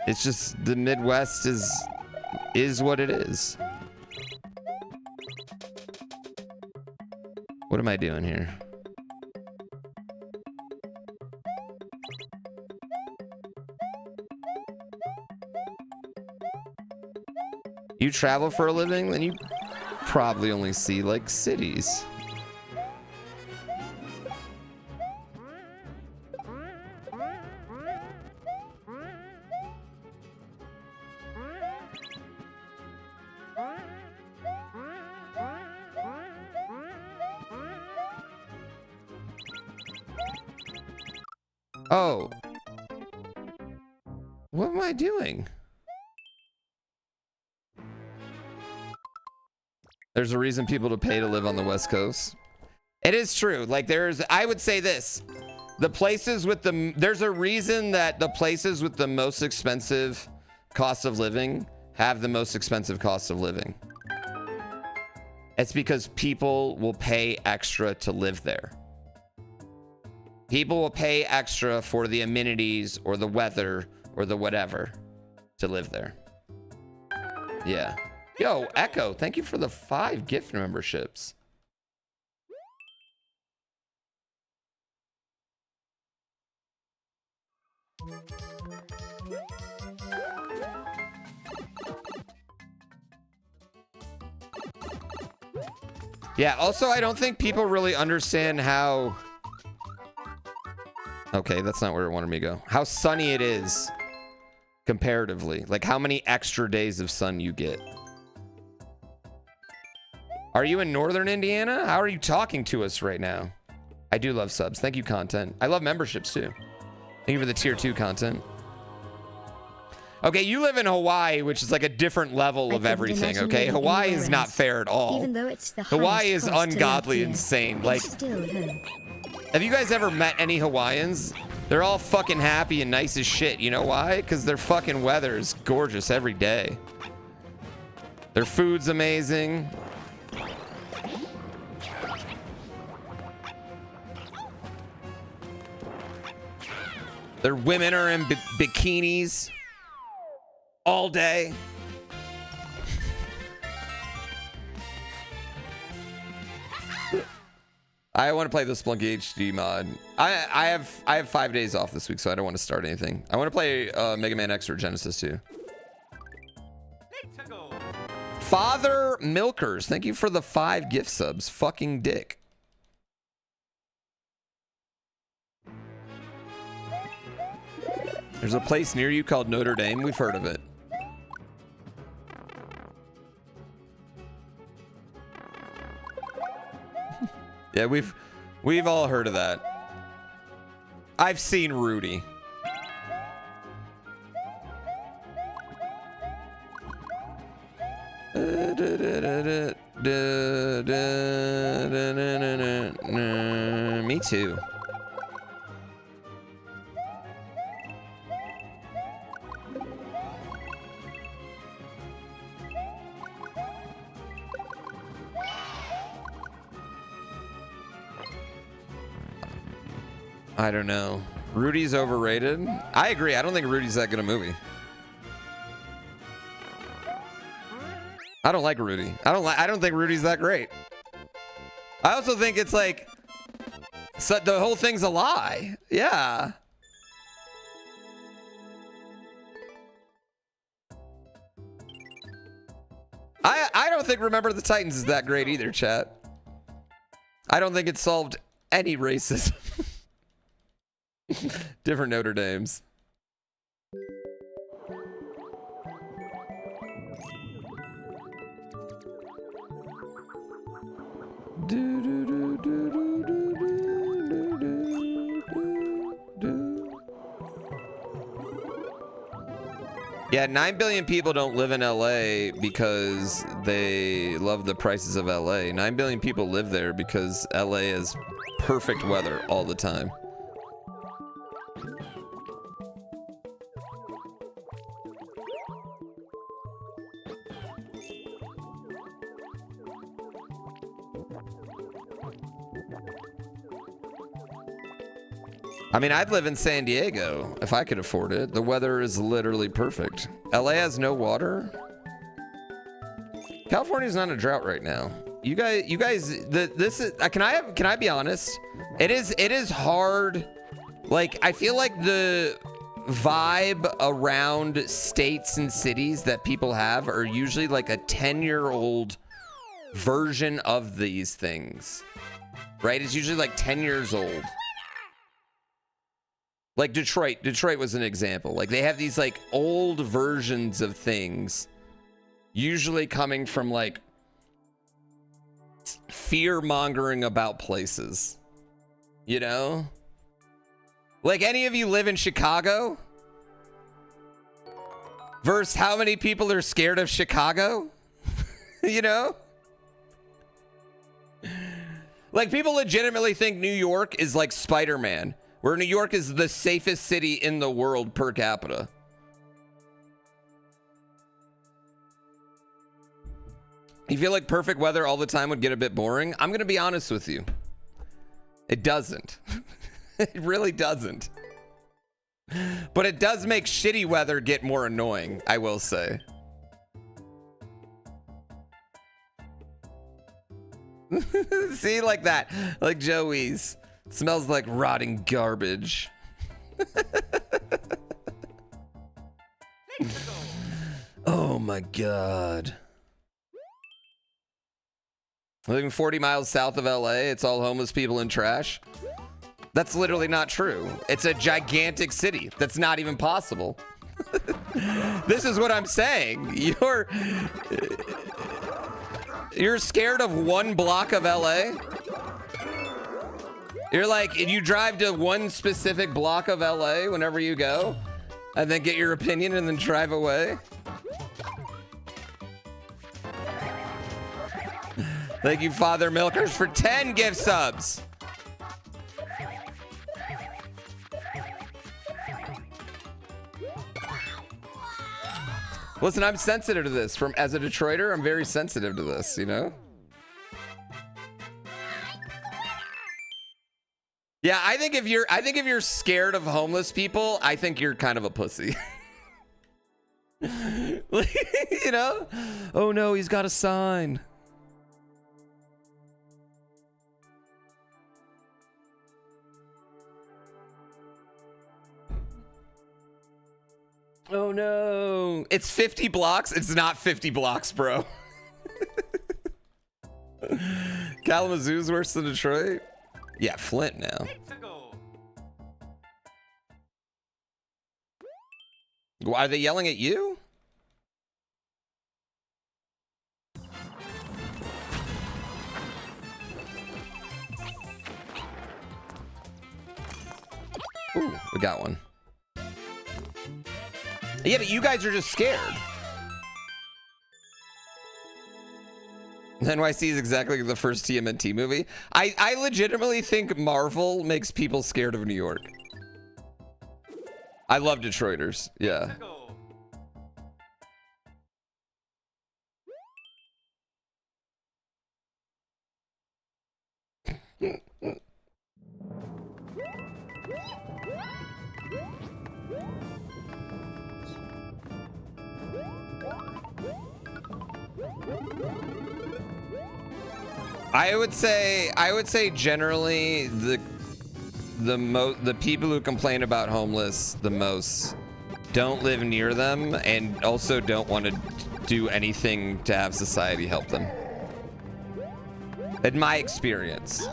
It's just the Midwest is what it is. What am I doing here? You travel for a living, then you probably only see like cities. Oh. What am I doing? There's a reason people to pay to live on the West Coast. It is true. Like I would say this. The places with there's a reason that the places with the most expensive cost of living have the most expensive cost of living. It's because people will pay extra to live there. People will pay extra for the amenities or the weather or the whatever to live there. Yeah. Yo, Echo, thank you for the 5 gift memberships. Yeah, also, I don't think people really understand how... Okay, that's not where it wanted me to go. How sunny it is, comparatively. Like, how many extra days of sun you get. Are you in Northern Indiana? How are you talking to us right now? I do love subs. Thank you, content. I love memberships, too. Thank you for the tier 2 content. Okay, you live in Hawaii, which is like a different level of everything, okay? Hawaii is not fair at all. Even though it's the Hawaii is highest cost to ungodly live here, insane. Like, it's still home. have you guys ever met any Hawaiians? They're all fucking happy and nice as shit. You know why? Because their fucking weather is gorgeous every day. Their food's amazing. Their women are in bikinis all day. I want to play the Splunky HD mod. I have 5 days off this week, so I don't want to start anything. I want to play Mega Man X or Genesis 2. Father Milkers, thank you for the 5 gift subs. Fucking dick. There's a place near you called Notre Dame. We've heard of it. Yeah, we've all heard of that. I've seen Rudy. Me too. I don't know. Rudy's overrated. I agree. I don't think Rudy's that good a movie. I don't like Rudy. I don't think Rudy's that great. I also think it's like the whole thing's a lie. Yeah. I don't think Remember the Titans is that great either, chat. I don't think it solved any racism. Different Notre Dames. Yeah, 9 billion people don't live in LA because they love the prices of LA. 9 billion people live there because LA is perfect weather all the time. I mean, I'd live in San Diego if I could afford it. The weather is literally perfect. LA has no water. California's not in a drought right now. You guys, this is. Can I be honest? It is hard. Like, I feel like the vibe around states and cities that people have are usually like a 10-year-old version of these things, right? It's usually like 10 years old. Like Detroit was an example. Like, they have these like old versions of things, usually coming from like fear mongering about places, you know? Like, any of you live in Chicago? Versus how many people are scared of Chicago? You know? Like, people legitimately think New York is like Spider-Man, where New York is the safest city in the world per capita. You feel like perfect weather all the time would get a bit boring? I'm going to be honest with you. It doesn't. It really doesn't. But it does make shitty weather get more annoying, I will say. See, like that. Like Joey's. Smells like rotting garbage. Oh my god. Living 40 miles south of LA, it's all homeless people and trash. That's literally not true. It's a gigantic city. That's not even possible. This is what I'm saying. You're scared of one block of LA? You're like, you drive to one specific block of LA whenever you go, and then get your opinion and then drive away? Thank you, Father Milkers, for 10 gift subs. Listen, I'm sensitive to this. As a Detroiter, I'm very sensitive to this, you know? Yeah, I think if you're scared of homeless people, I think you're kind of a pussy. You know? Oh no, he's got a sign. Oh no, it's 50 blocks. It's not 50 blocks, bro. Kalamazoo's worse than Detroit. Yeah, Flint now. Why are they yelling at you? Ooh, we got one. Yeah, but you guys are just scared. NYC is exactly the first TMNT movie. I legitimately think Marvel makes people scared of New York. I love Detroiters. Yeah. I would say generally the people who complain about homeless the most don't live near them and also don't want to do anything to have society help them. In my experience.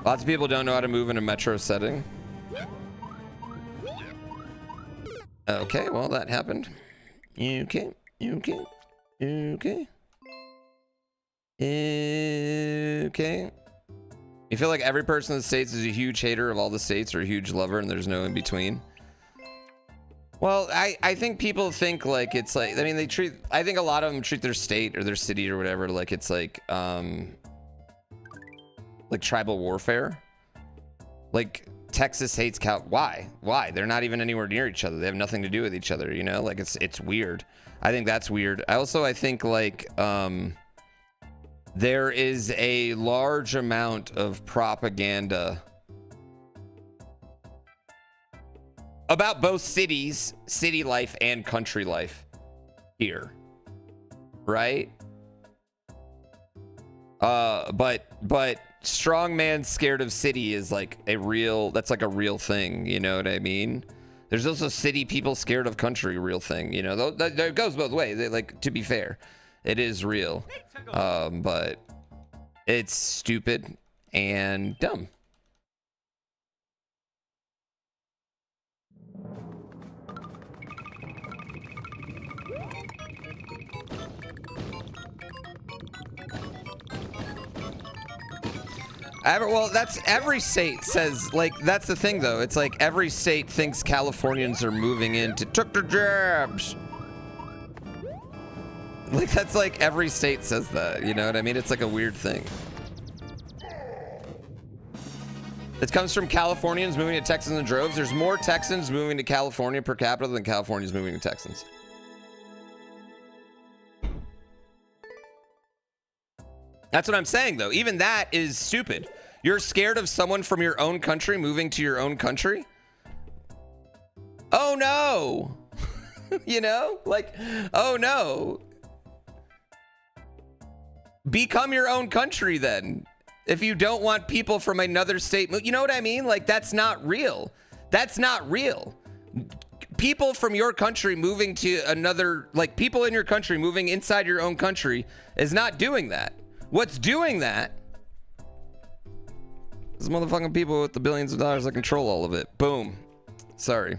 Lots of people don't know how to move in a metro setting. Okay, well, that happened. Okay. You feel like every person in the States is a huge hater of all the states or a huge lover and there's no in between? Well, I think people think like it's like, I mean, I think a lot of them treat their state or their city or whatever like it's like tribal warfare. Like, Texas hates Why? They're not even anywhere near each other. They have nothing to do with each other, you know? Like, it's weird. I think that's weird. I think, like, there is a large amount of propaganda about both cities, city life and country life here, right? But strong man scared of city is like that's like a real thing, you know what I mean? There's also city people scared of country, real thing, you know? That goes both ways. Like, to be fair, it is real, but it's stupid and dumb. Well, that's every state says, like, that's the thing though. It's like every state thinks Californians are moving in to took their jabs. Like, that's like every state says that, you know what I mean? It's like a weird thing. It comes from Californians moving to Texas in droves. There's more Texans moving to California per capita than Californians moving to Texans. That's what I'm saying, though. Even that is stupid. You're scared of someone from your own country moving to your own country? Oh, no. You know? Like, oh, no. Become your own country, then. If you don't want people from another state, you know what I mean? Like, that's not real. That's not real. People from your country moving to another, like, people in your country moving inside your own country is not doing that. What's doing that is motherfucking people with the billions of dollars that control all of it. Boom. Sorry.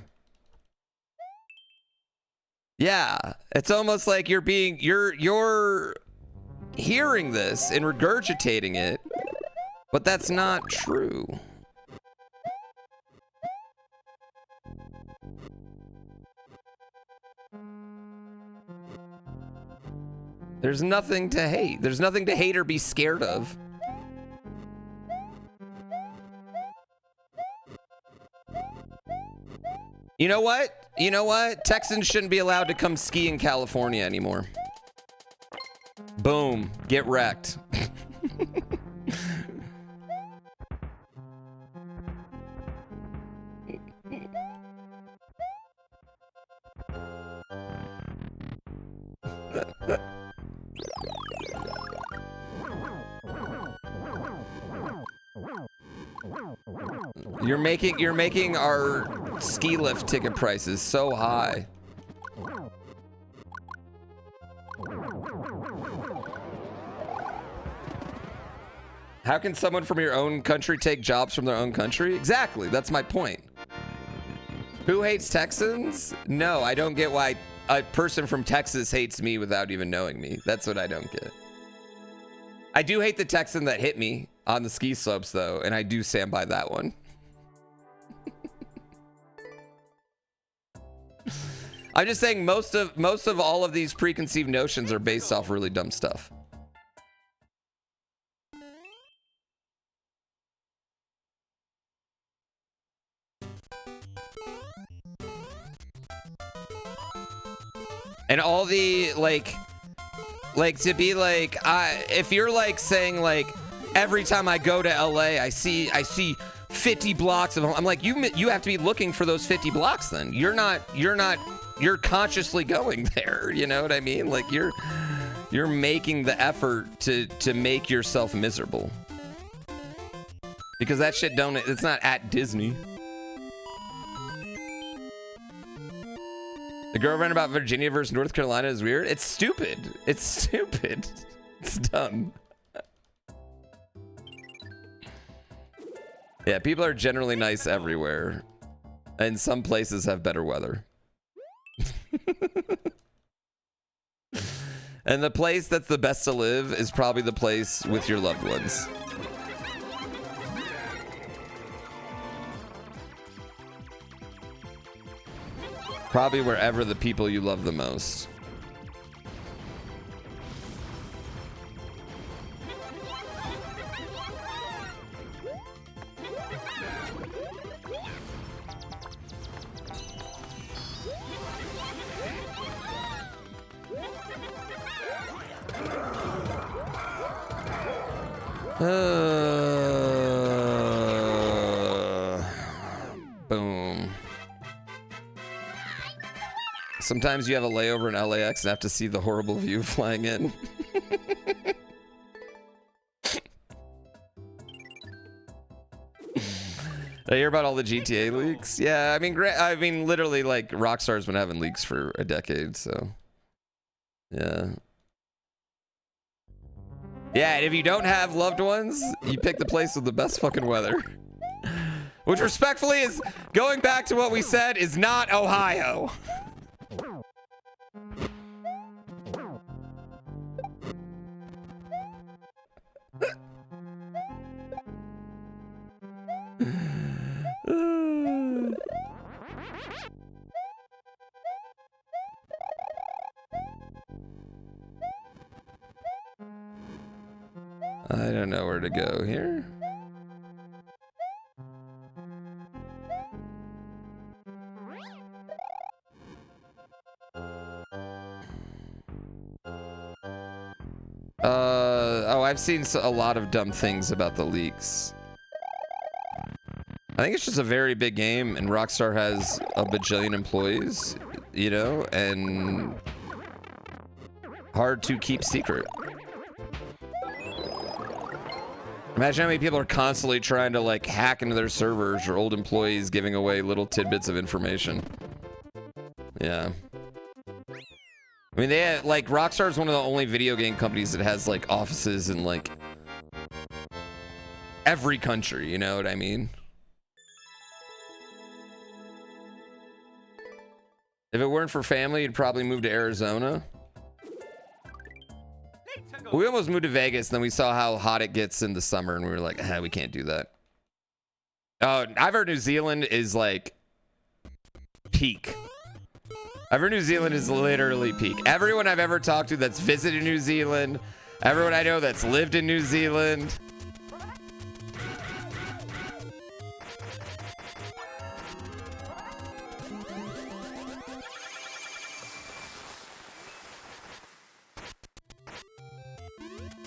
Yeah, it's almost like you're hearing this and regurgitating it, but that's not true. There's nothing to hate. There's nothing to hate or be scared of. You know what? You know what? Texans shouldn't be allowed to come ski in California anymore. Boom. Get wrecked. You're making our ski lift ticket prices so high. How can someone from your own country take jobs from their own country? Exactly, that's my point. Who hates Texans? No, I don't get why a person from Texas hates me without even knowing me. That's what I don't get. I do hate the Texan that hit me on the ski slopes, though, and I do stand by that one. I'm just saying most of all of these preconceived notions are based off really dumb stuff. And all the like to be like, if you're like saying like every time I go to LA I see 50 blocks of home, I'm like, you have to be looking for those 50 blocks then. You're consciously going there, you know what I mean? Like you're making the effort to make yourself miserable. Because that shit it's not at Disney. The girl about Virginia versus North Carolina is weird. It's stupid. It's stupid. It's dumb. Yeah, people are generally nice everywhere. And some places have better weather. And the place that's the best to live is probably the place with your loved ones. Probably wherever the people you love the most. Boom. Sometimes you have a layover in LAX and have to see the horrible view flying in. I hear about all the GTA leaks. Yeah, I mean, literally, like Rockstar's been having leaks for a decade, so yeah. Yeah, and if you don't have loved ones, you pick the place with the best fucking weather. Which respectfully is, going back to what we said, is not Ohio. I don't know where to go here. Oh, I've seen a lot of dumb things about the leaks. I think it's just a very big game, and Rockstar has a bajillion employees, you know, and hard to keep secret. Imagine how many people are constantly trying to like hack into their servers, or old employees giving away little tidbits of information. Yeah. I mean, they have, like, Rockstar is one of the only video game companies that has like offices in like every country, you know what I mean? If it weren't for family, you'd probably move to Arizona. We almost moved to Vegas, and then we saw how hot it gets in the summer, and we were like, ah, we can't do that. Oh, I've heard New Zealand is like peak. I've heard New Zealand is literally peak. Everyone I've ever talked to that's visited New Zealand, everyone I know that's lived in New Zealand.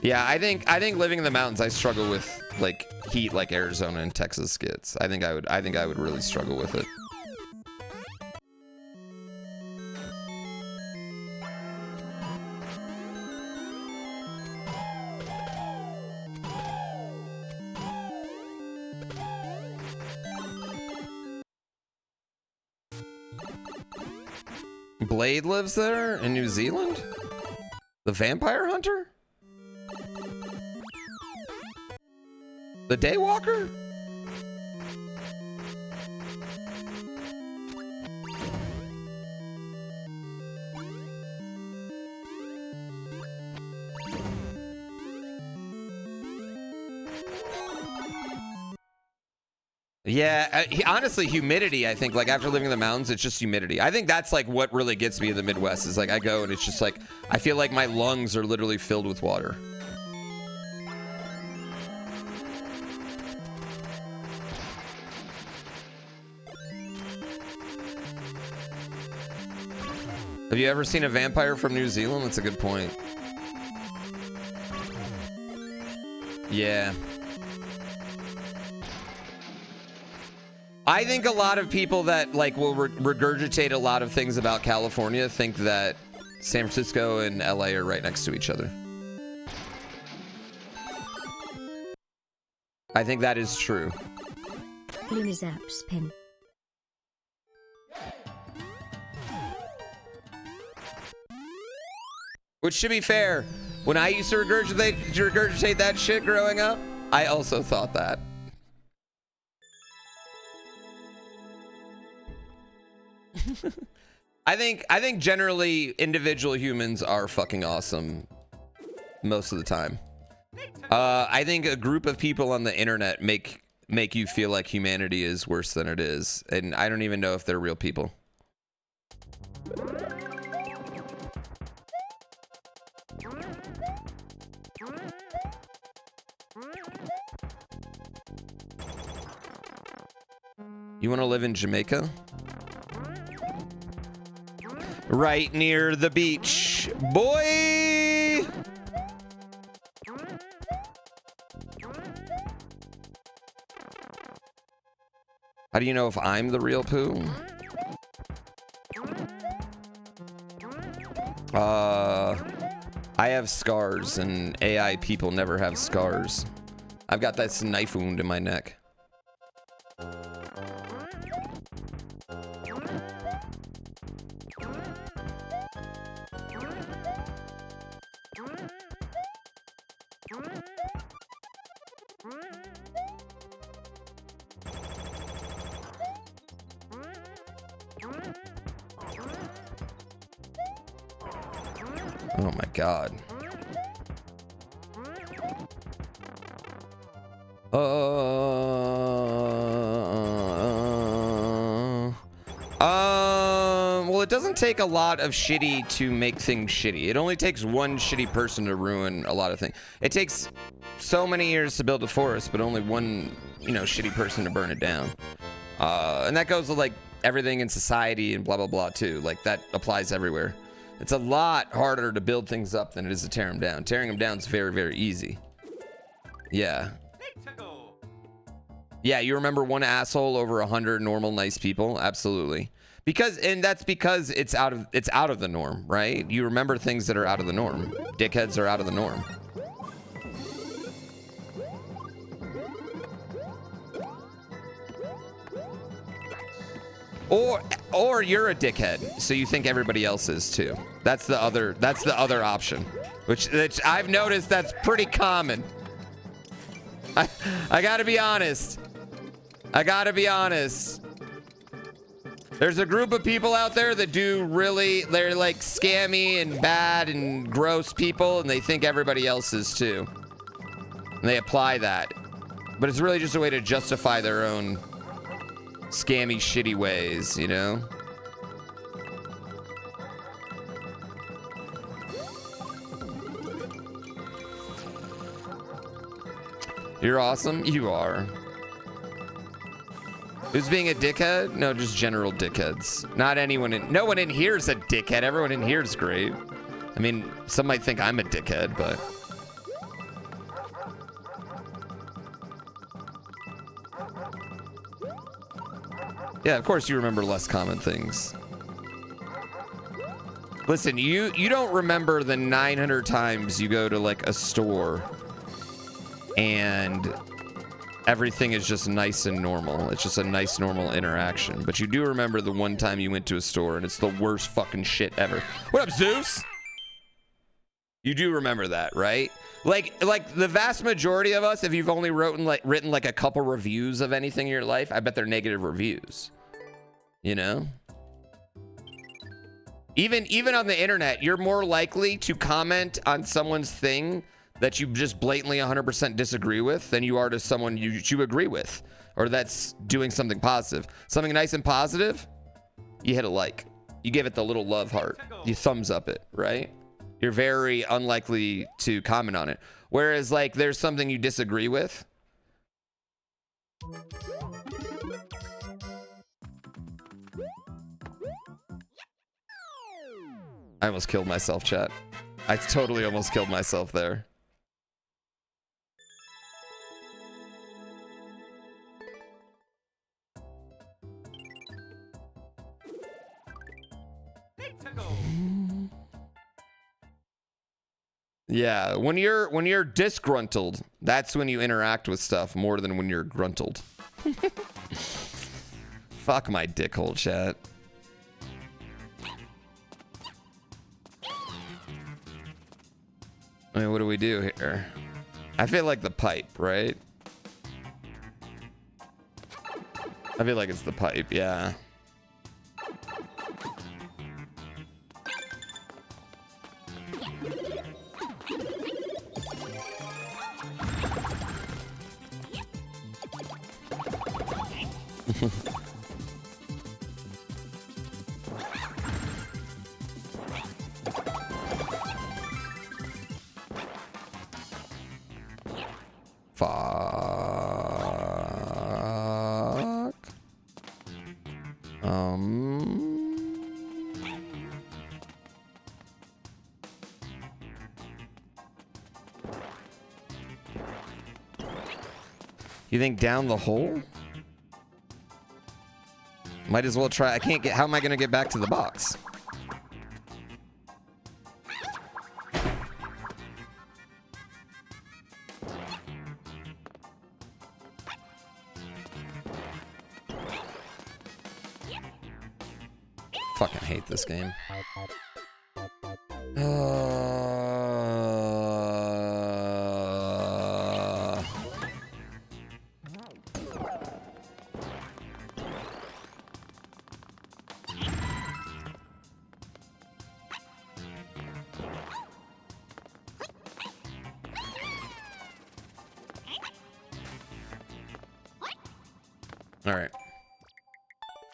Yeah, I think living in the mountains, I struggle with like heat like Arizona and Texas gets. I think I would really struggle with it. Blade lives there in New Zealand? The vampire hunter? The Daywalker? Yeah, honestly, humidity, I think, like, after living in the mountains, it's just humidity. I think that's, like, what really gets me in the Midwest, is, like, I go and it's just, like, I feel like my lungs are literally filled with water. Have you ever seen a vampire from New Zealand? That's a good point. Yeah. I think a lot of people that like will regurgitate a lot of things about California think that San Francisco and LA are right next to each other. I think that is true. Lunazaps pen. Which, to be fair, when I used to regurgitate that shit growing up, I also thought that. I think generally individual humans are fucking awesome most of the time. I think a group of people on the internet make you feel like humanity is worse than it is, and I don't even know if they're real people. You want to live in Jamaica? Right near the beach, boy! How do you know if I'm the real Pooh? I have scars, and AI people never have scars. I've got this knife wound in my neck. Oh my God. Well, it doesn't take a lot of shitty to make things shitty. It only takes one shitty person to ruin a lot of things. It takes so many years to build a forest, but only one, you know, shitty person to burn it down. And that goes with like everything in society and blah, blah, blah too. Like that applies everywhere. It's a lot harder to build things up than it is to tear them down. Tearing them down is very, very easy. Yeah. Yeah, you remember one asshole over 100 normal, nice people? Absolutely. That's because it's out of the norm, right? You remember things that are out of the norm. Dickheads are out of the norm. Or you're a dickhead, so you think everybody else is too. That's the other option, which I've noticed that's pretty common. I gotta be honest. There's a group of people out there that they're like scammy and bad and gross people, and they think everybody else is too. And they apply that. But it's really just a way to justify their own scammy, shitty ways, you know? You're awesome? You are. Who's being a dickhead? No, just general dickheads. No one in here is a dickhead. Everyone in here is great. I mean, some might think I'm a dickhead, but... Yeah, of course you remember less common things. Listen, you don't remember the 900 times you go to like a store and everything is just nice and normal. It's just a nice, normal interaction. But you do remember the one time you went to a store and it's the worst fucking shit ever. What up, Zeus? You do remember that, right? Like the vast majority of us, if you've only written like a couple reviews of anything in your life, I bet they're negative reviews. You know? Even on the internet, you're more likely to comment on someone's thing that you just blatantly 100% disagree with than you are to someone you agree with, or that's doing something positive. Something nice and positive, you hit a like. You give it the little love heart. You thumbs up it, right? You're very unlikely to comment on it. Whereas like there's something you disagree with. I almost killed myself, chat. I totally almost killed myself there. Yeah, when you're disgruntled, that's when you interact with stuff more than when you're gruntled. Fuck my dickhole, chat. I mean, what do we do here? I feel like the pipe, right? I feel like it's the pipe, yeah. Fuck. You think down the hole? Might as well try. I can't get. How am I going to get back to the box? Fucking hate this game. All right.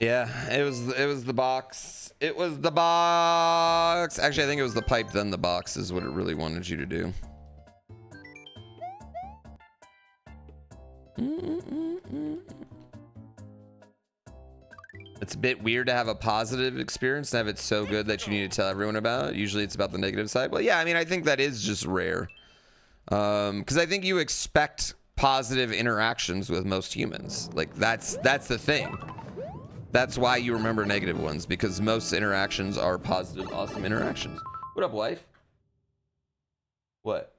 Yeah, it was the box. It was the box. Actually, I think it was the pipe, then the box is what it really wanted you to do. It's a bit weird to have a positive experience and have it so good that you need to tell everyone about it. Usually it's about the negative side. Well, yeah, I mean, I think that is just rare. Because I think you expect positive interactions with most humans. Like, that's the thing. That's why you remember negative ones, because most interactions are positive, awesome interactions. What up, wife? What?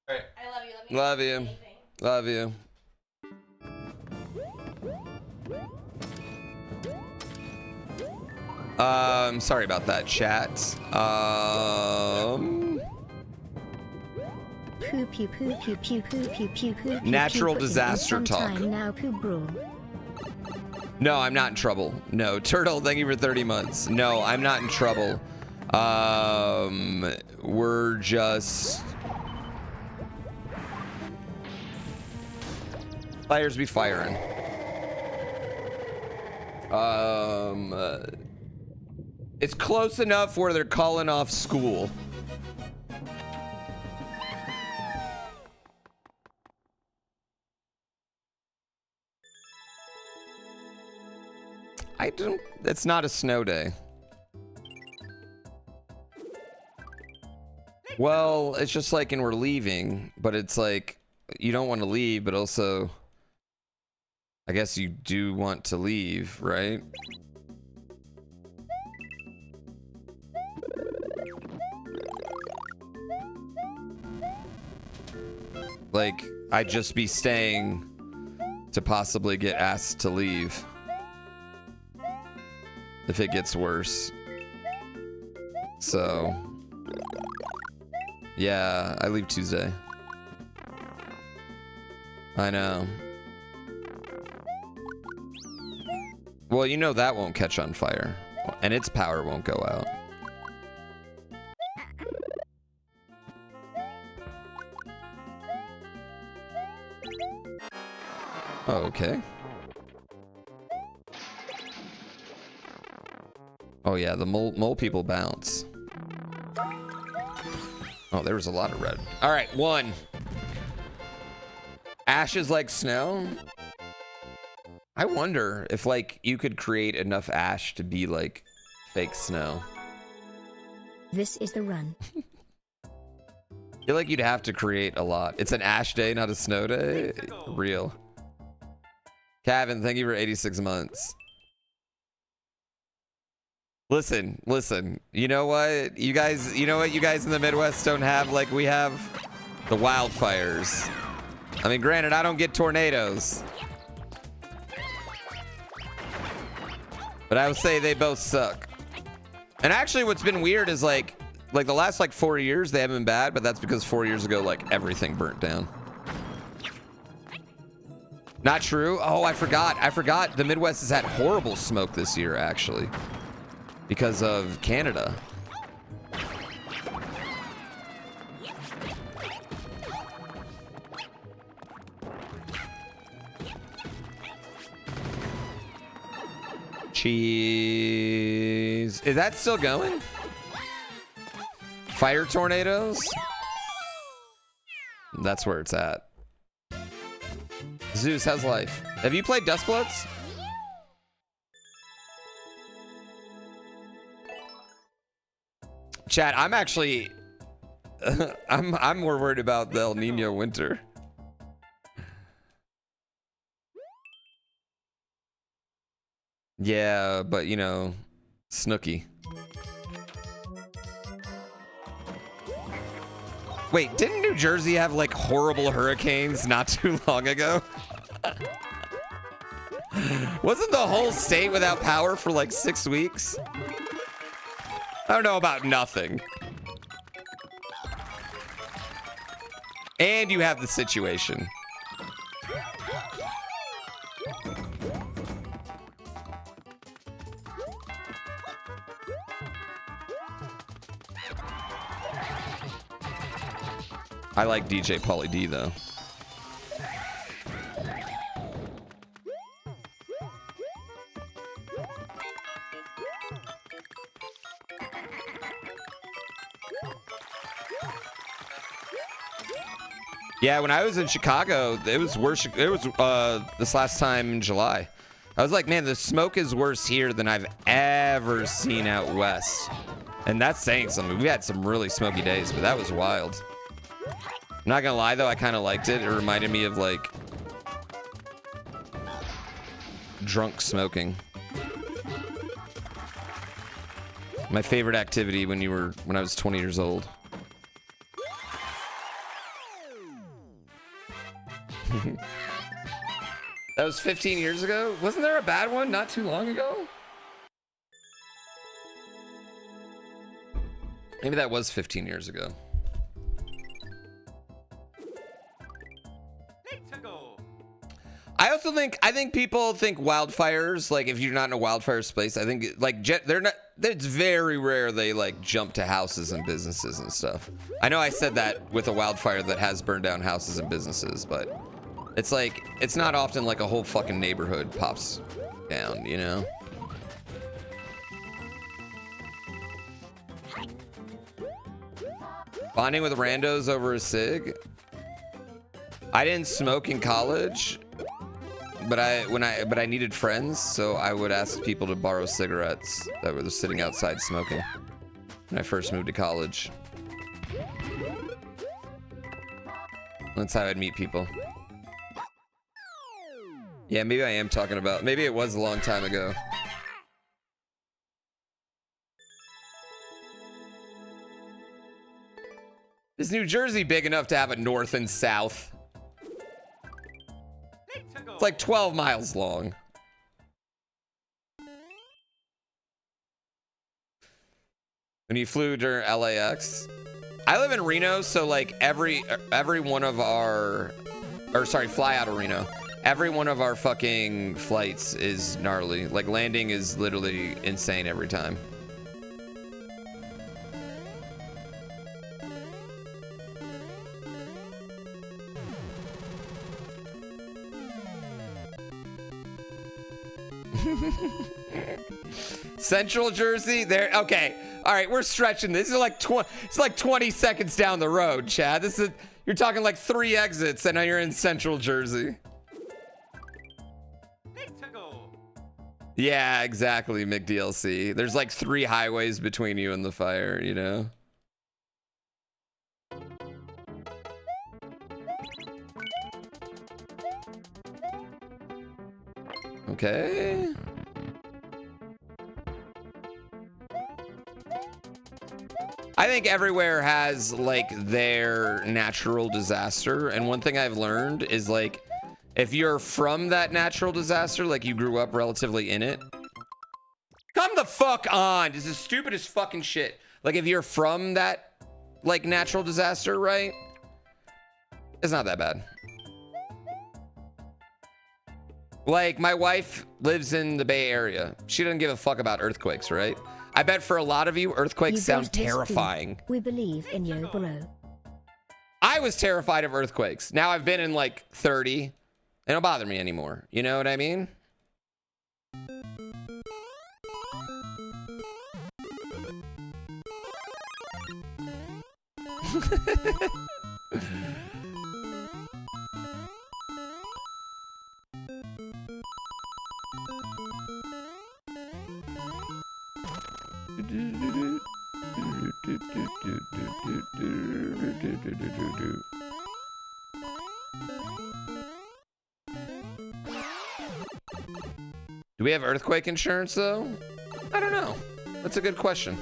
Right. I love you. Love you. Love you. Sorry about that, chat. Natural disaster talk. Now, poo brawl. No, I'm not in trouble. No, Turtle, thank you for 30 months. No, I'm not in trouble. We're just... Fires be firing. It's close enough where they're calling off school. It's not a snow day. Well, it's just like, and we're leaving, but it's like, you don't want to leave, but also, I guess you do want to leave, right? Like, I'd just be staying to possibly get asked to leave if it gets worse. So, yeah, I leave Tuesday. I know. Well, you know that won't catch on fire, and its power won't go out. Oh, okay. Oh yeah, the mole people bounce. Oh, there was a lot of red. All right, 1. Ash is like snow. I wonder if like you could create enough ash to be like fake snow. This is the run. I feel like you'd have to create a lot. It's an ash day, not a snow day. Real. Kevin, thank you for 86 months. Listen, listen. You know what? You guys in the Midwest don't have like we have the wildfires. I mean, granted, I don't get tornadoes. But I would say they both suck. And actually what's been weird is like the last like 4 years they haven't been bad, but that's because 4 years ago like everything burnt down. Not true. Oh, I forgot. The Midwest has had horrible smoke this year actually because of Canada. Cheese. Is that still going? Fire tornadoes? That's where it's at. Zeus, how's life? Have you played Dustbloods? Chat, I'm actually I'm more worried about the El Nino winter. Yeah, but you know, Snooki. Wait, didn't New Jersey have like horrible hurricanes not too long ago? Wasn't the whole state without power for like 6 weeks? I don't know about nothing. And you have the situation. I like DJ Pauly D though. Yeah, when I was in Chicago, it was worse. It was this last time in July. I was like, man, the smoke is worse here than I've ever seen out west. And that's saying something. We had some really smoky days, but that was wild. I'm not gonna lie though, I kind of liked it. It reminded me of like drunk smoking. My favorite activity when I was 20 years old. That was 15 years ago? Wasn't there a bad one not too long ago? Maybe that was 15 years ago. I think people think wildfires, like if you're not in a wildfire space, I think like it's very rare they like jump to houses and businesses and stuff. I know I said that with a wildfire that has burned down houses and businesses, but it's like, it's not often like a whole fucking neighborhood pops down, you know? Bonding with randos over a cig? I didn't smoke in college. But I needed friends, so I would ask people to borrow cigarettes that were sitting outside smoking when I first moved to college. That's how I'd meet people. Yeah, maybe I am talking about, maybe it was a long time ago. Is New Jersey big enough to have a north and south? It's like 12 miles long. When you flew during LAX, I live in Reno, so like every one of our, fly out of Reno. Every one of our fucking flights is gnarly. Like landing is literally insane every time. Central Jersey, there. Okay, all right, we're stretching this. Is like it's like 20 seconds down the road, Chad. You're talking like 3 exits, and now you're in Central Jersey. Yeah, exactly, McDLC. There's like 3 highways between you and the fire, you know. Okay. I think everywhere has like their natural disaster, and one thing I've learned is like if you're from that natural disaster, like you grew up relatively in it. Come the fuck on. This is stupid as fucking shit. Like if you're from that like natural disaster, right? It's not that bad. Like my wife lives in the Bay Area. She doesn't give a fuck about earthquakes, right? I bet for a lot of you, earthquakes sound terrifying. We believe in you, bro. I was terrified of earthquakes. Now I've been in like 30. They don't bother me anymore. You know what I mean? Do we have earthquake insurance though? I don't know. That's a good question.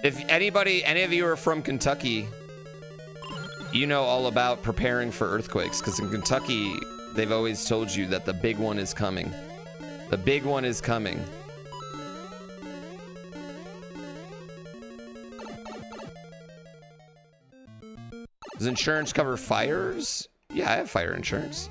If any of you are from Kentucky, you know all about preparing for earthquakes, because in Kentucky, they've always told you that the big one is coming. The big one is coming. Does insurance cover fires? Yeah, I have fire insurance.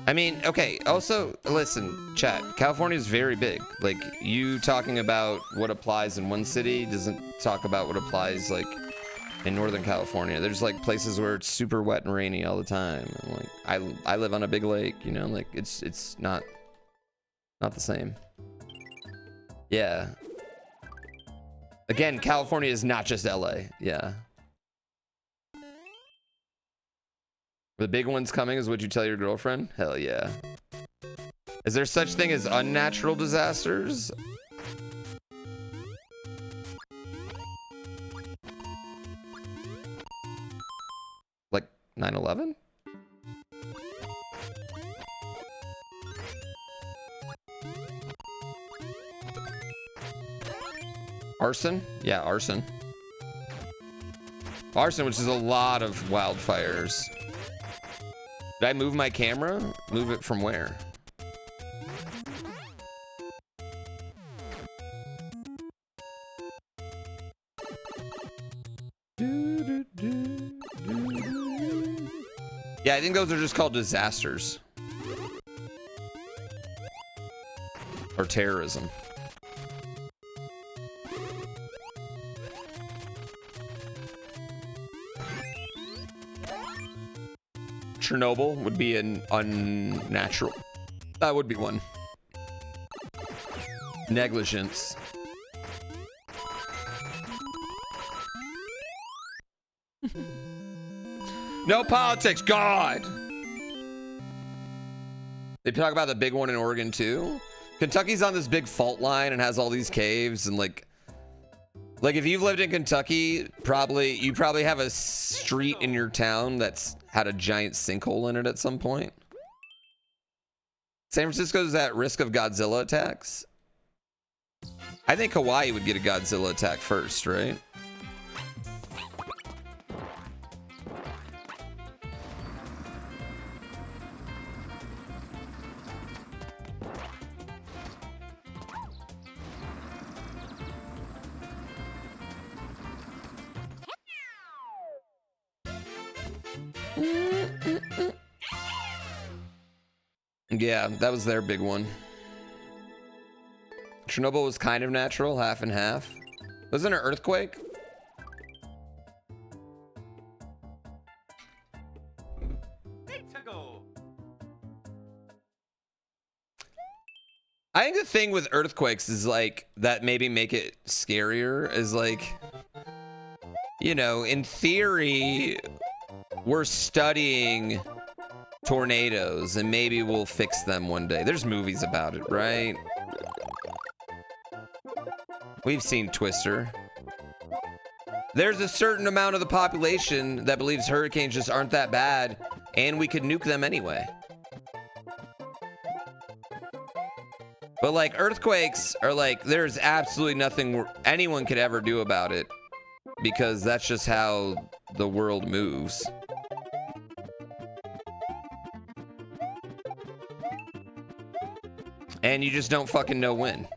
I mean, okay, also, listen, chat, California is very big. Like, you talking about what applies in one city doesn't talk about what applies, like, in Northern California. There's, like, places where it's super wet and rainy all the time. And, like, I live on a big lake, you know? Like, it's not the same. Yeah. Again, California is not just LA. Yeah. The big one's coming is what you tell your girlfriend? Hell yeah. Is there such thing as unnatural disasters? Like 9/11? Arson? Yeah, arson. Arson, which is a lot of wildfires. Did I move my camera? Move it from where? Yeah, I think those are just called disasters. Or terrorism. Chernobyl would be an unnatural. That would be one. Negligence. No politics, God. They talk about the big one in Oregon too. Kentucky's on this big fault line and has all these caves and like if you've lived in Kentucky, you probably have a street in your town that's had a giant sinkhole in it at some point. San Francisco's at risk of Godzilla attacks. I think Hawaii would get a Godzilla attack first, right? Yeah, that was their big one. Chernobyl was kind of natural, half and half. Wasn't it an earthquake? I think the thing with earthquakes is like that maybe make it scarier is like, you know, in theory, we're studying tornadoes and maybe we'll fix them one day. There's movies about it, right? We've seen Twister. There's a certain amount of the population that believes hurricanes just aren't that bad and we could nuke them anyway. But like earthquakes are like, there's absolutely nothing anyone could ever do about it because that's just how the world moves. And you just don't fucking know when.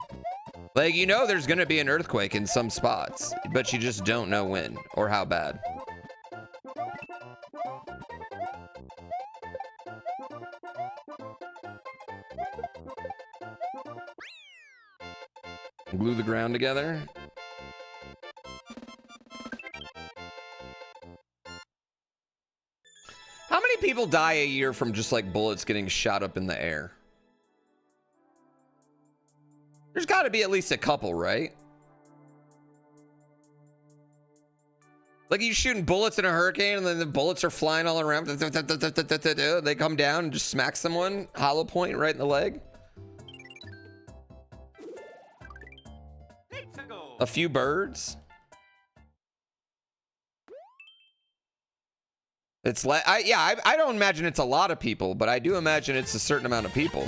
Like, you know there's gonna be an earthquake in some spots, but you just don't know when or how bad. Glue the ground together. How many people die a year from just like bullets getting shot up in the air? There's got to be at least a couple, right? Like you shooting bullets in a hurricane and then the bullets are flying all around. They come down and just smack someone, hollow point right in the leg. A few birds. It's like, I don't imagine it's a lot of people, but I do imagine it's a certain amount of people.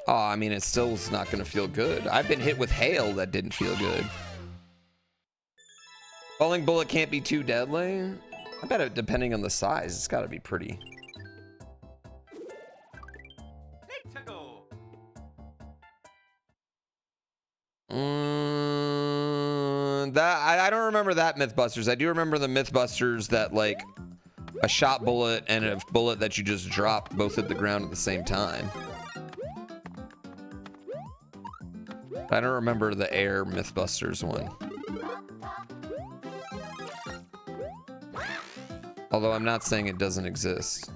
Oh, I mean, it still is not going to feel good. I've been hit with hail that didn't feel good. Falling bullet can't be too deadly. I bet it, depending on the size, it's got to be pretty. I don't remember that Mythbusters. I do remember the Mythbusters that like a shot bullet and a bullet that you just drop both hit the ground at the same time. I don't remember the air Mythbusters one. Although I'm not saying it doesn't exist.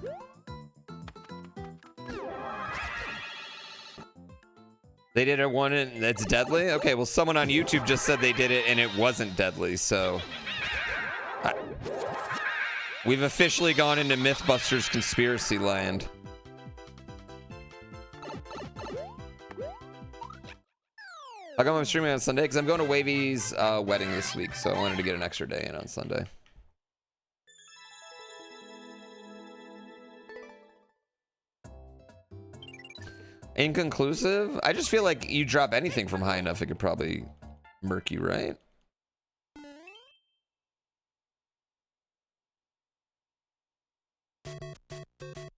They did a one and it's deadly? Okay, well someone on YouTube just said they did it and it wasn't deadly, so... We've officially gone into Mythbusters conspiracy land. How come I'm streaming on Sunday? Because I'm going to Wavy's wedding this week, so I wanted to get an extra day in on Sunday. Inconclusive? I just feel like you drop anything from high enough, it could probably murk you, right?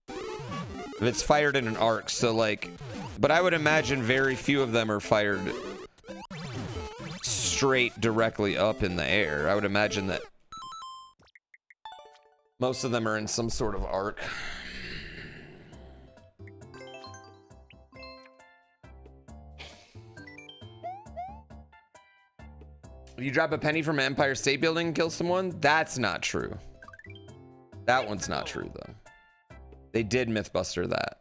If it's fired in an arc, so like... But I would imagine very few of them are fired straight directly up in the air. I would imagine that most of them are in some sort of arc. You drop a penny from an Empire State Building and kill someone? That's not true. That one's not true, though. They did Mythbuster that.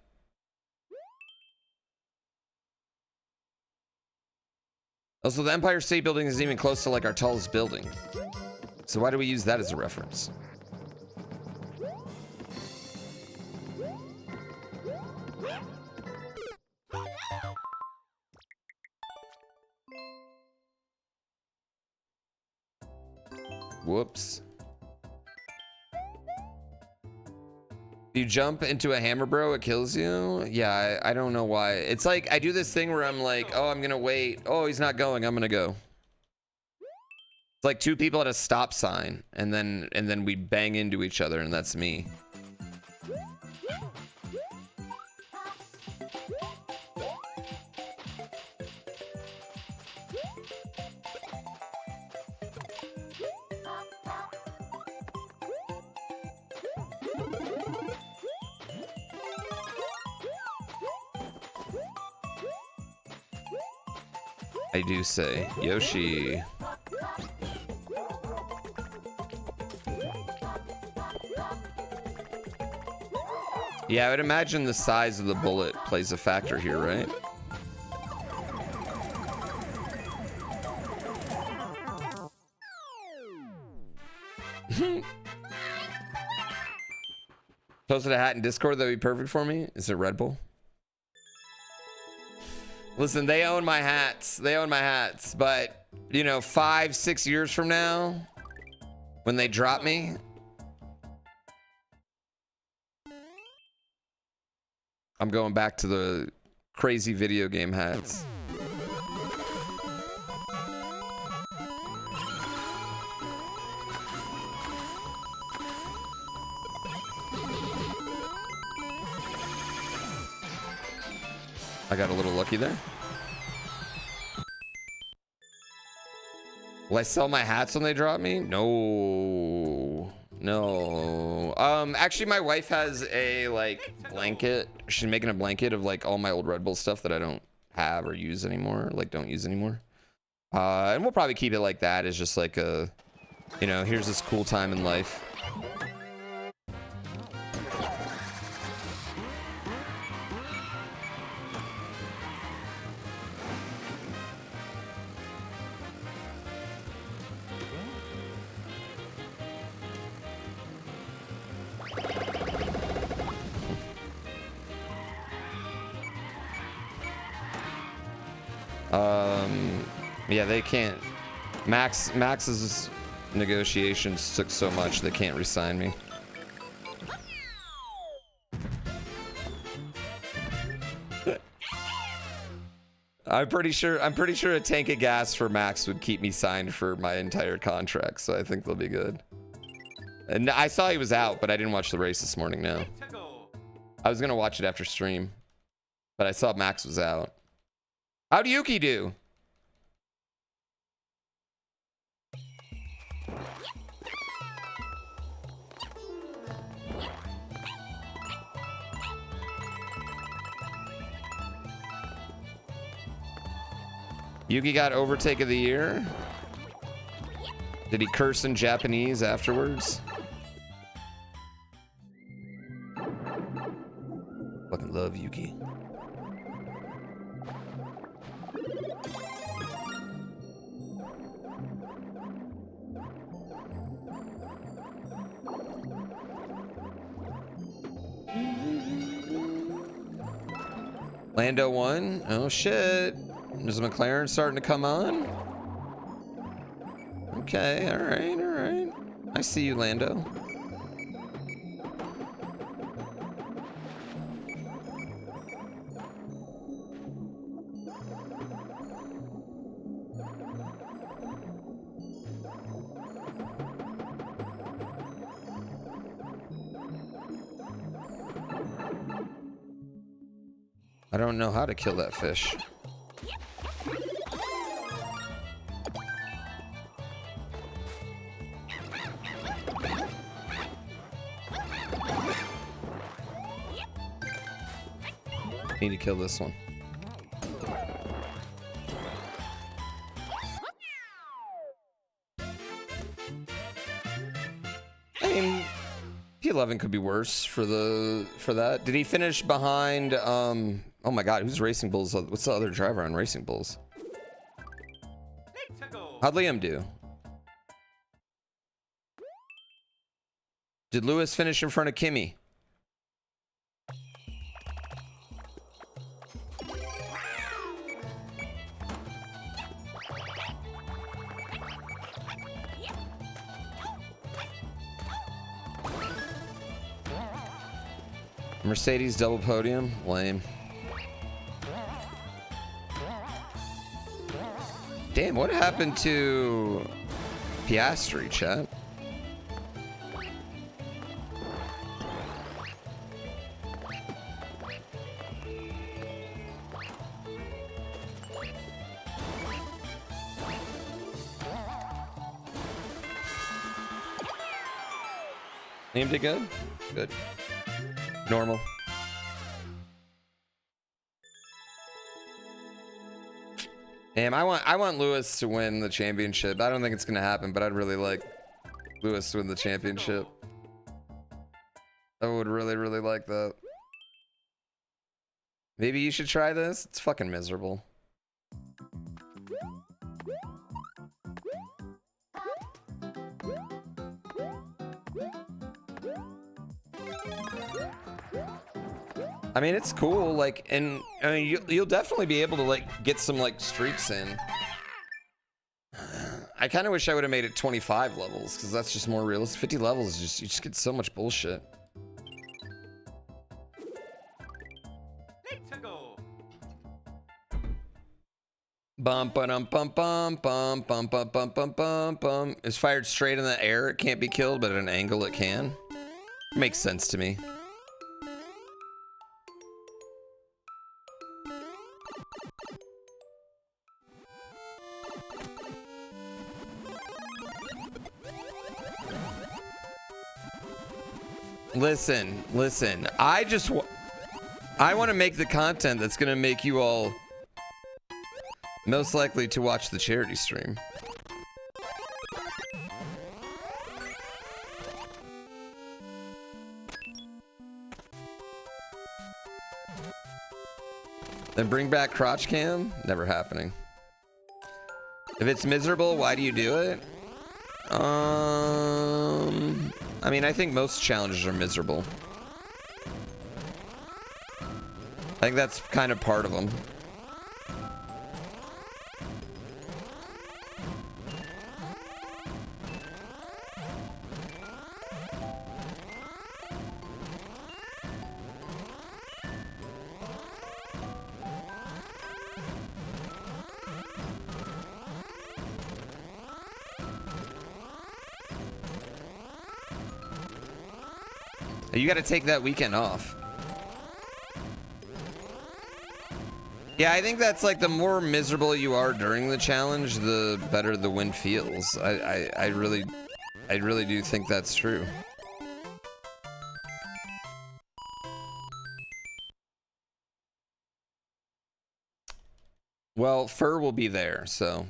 Also, the Empire State Building isn't even close to, like, our tallest building. So why do we use that as a reference? Whoops. You jump into a hammer, bro, it kills you? Yeah, I don't know why. It's like, I do this thing where I'm like, oh, I'm gonna wait. Oh, he's not going, I'm gonna go. It's like two people at a stop sign, and then we bang into each other, and that's me. I do say, Yoshi. Yeah, I would imagine the size of the bullet plays a factor here, right? Posted a hat in Discord that would be perfect for me. Is it Red Bull? Listen, they own my hats. They own my hats. But, you know, 5-6 years from now, when they drop me, I'm going back to the crazy video game hats. I got a little lucky there. Will I sell my hats when they drop me? No. No. Actually, my wife has a, like, blanket. She's making a blanket of, like, all my old Red Bull stuff that I don't have or use anymore. Like, don't use anymore. And we'll probably keep it like that. It's just like a, you know, here's this cool time in life. Yeah, they can't. Max's negotiations took so much they can't re-sign me. I'm pretty sure a tank of gas for Max would keep me signed for my entire contract, so I think they'll be good. And I saw he was out, but I didn't watch the race this morning. No, I was gonna watch it after stream, but I saw Max was out. How'd Yuki do? Yuki got overtake of the year. Did he curse in Japanese afterwards? Fucking love Yuki. Lando won. Oh shit. There's a McLaren starting to come on. Okay, all right. I see you, Lando. I don't know how to kill that fish. Need to kill this one. I mean, P11 could be worse for that. Did he finish behind? Oh my God, who's Racing Bulls? What's the other driver on Racing Bulls? How'd Liam do? Did Lewis finish in front of Kimmy? Mercedes double podium? Lame. Damn, what happened to Piastri, chat? Named it good? Good. Normal. Damn, I want Lewis to win the championship. I don't think it's gonna happen, but I'd really like Lewis to win the championship. I would really, really like that. Maybe you should try this. It's fucking miserable. I mean, it's cool. Like, and I mean, you'll definitely be able to like get some like streaks in. I kind of wish I would have made it 25 levels because that's just more realistic. 50 levels is just, you just get so much bullshit. Let's go. Bum bum bum bum bum bum bum bum bum bum bum. It's fired straight in the air. It can't be killed, but at an angle it can. Makes sense to me. Listen. I want to make the content that's gonna make you all most likely to watch the charity stream. Then bring back crotch cam? Never happening. If it's miserable, why do you do it? I mean, I think most challenges are miserable. I think that's kind of part of them. You got to take that weekend off. Yeah, I think that's like the more miserable you are during the challenge, the better the win feels. I really do think that's true. Well, Fur will be there, so.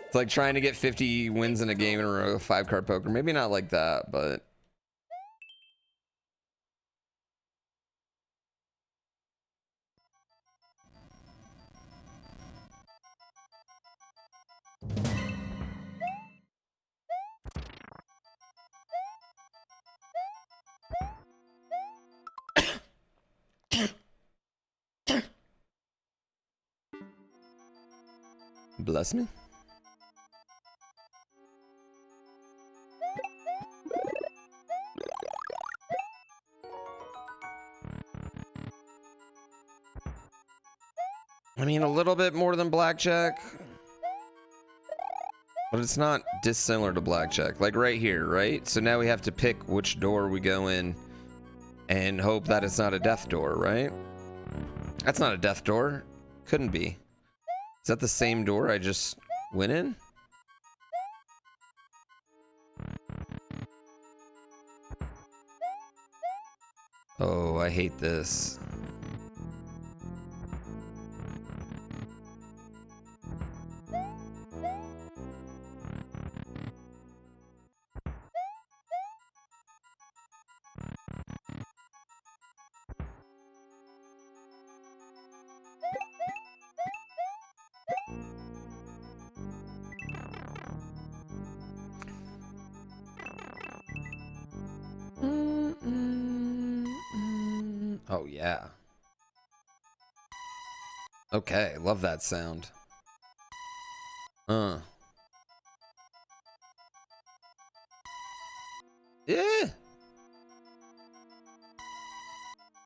It's like trying to get 50 wins in a game in a row, 5-card poker. Maybe not like that, but. Bless me. I mean, a little bit more than blackjack, but it's not dissimilar to blackjack. Like right here, right? So now we have to pick which door we go in and hope that it's not a death door, right? That's not a death door. Couldn't be. Is that the same door I just went in? Oh, I hate this. Oh, yeah. Okay, love that sound. Yeah.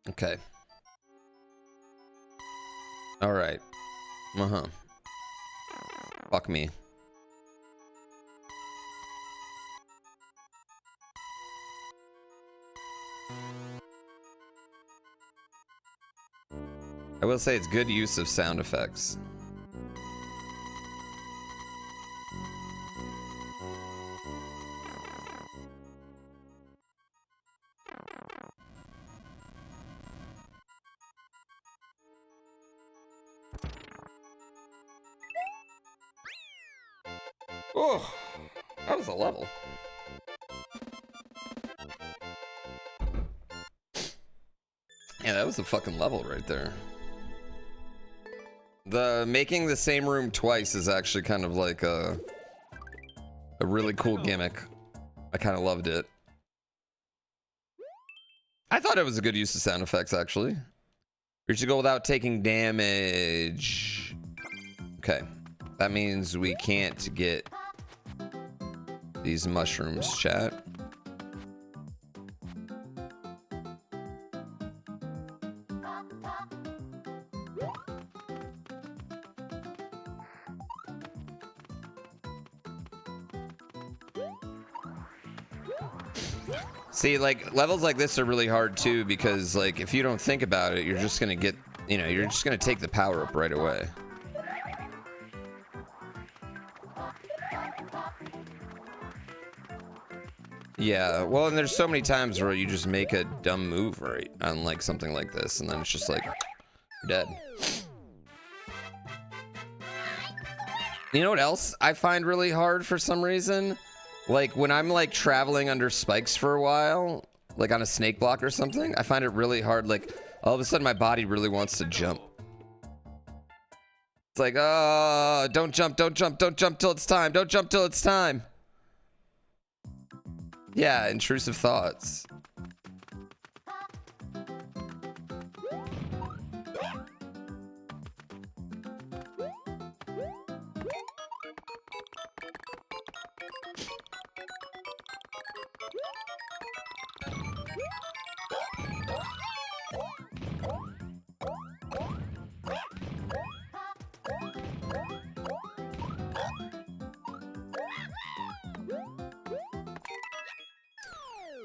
Okay. All right. Fuck me. I will say it's good use of sound effects. Oh, that was a level. Yeah, that was a fucking level right there. The making the same room twice is actually kind of like a a really cool gimmick. I kind of loved it. I thought it was a good use of sound effects, actually. We should go without taking damage. Okay. That means we can't get these mushrooms, chat. See, like, levels like this are really hard too, because like if you don't think about it, you're just gonna get, you know, you're just gonna take the power up right away. Yeah, well, and there's so many times where you just make a dumb move, right, on like something like this, and then it's just like you're dead. You know what else I find really hard for some reason? Like when I'm like traveling under spikes for a while, like on a snake block or something, I find it really hard. Like all of a sudden my body really wants to jump. It's like, oh, don't jump, don't jump, don't jump till it's time. Don't jump till it's time. Yeah, intrusive thoughts.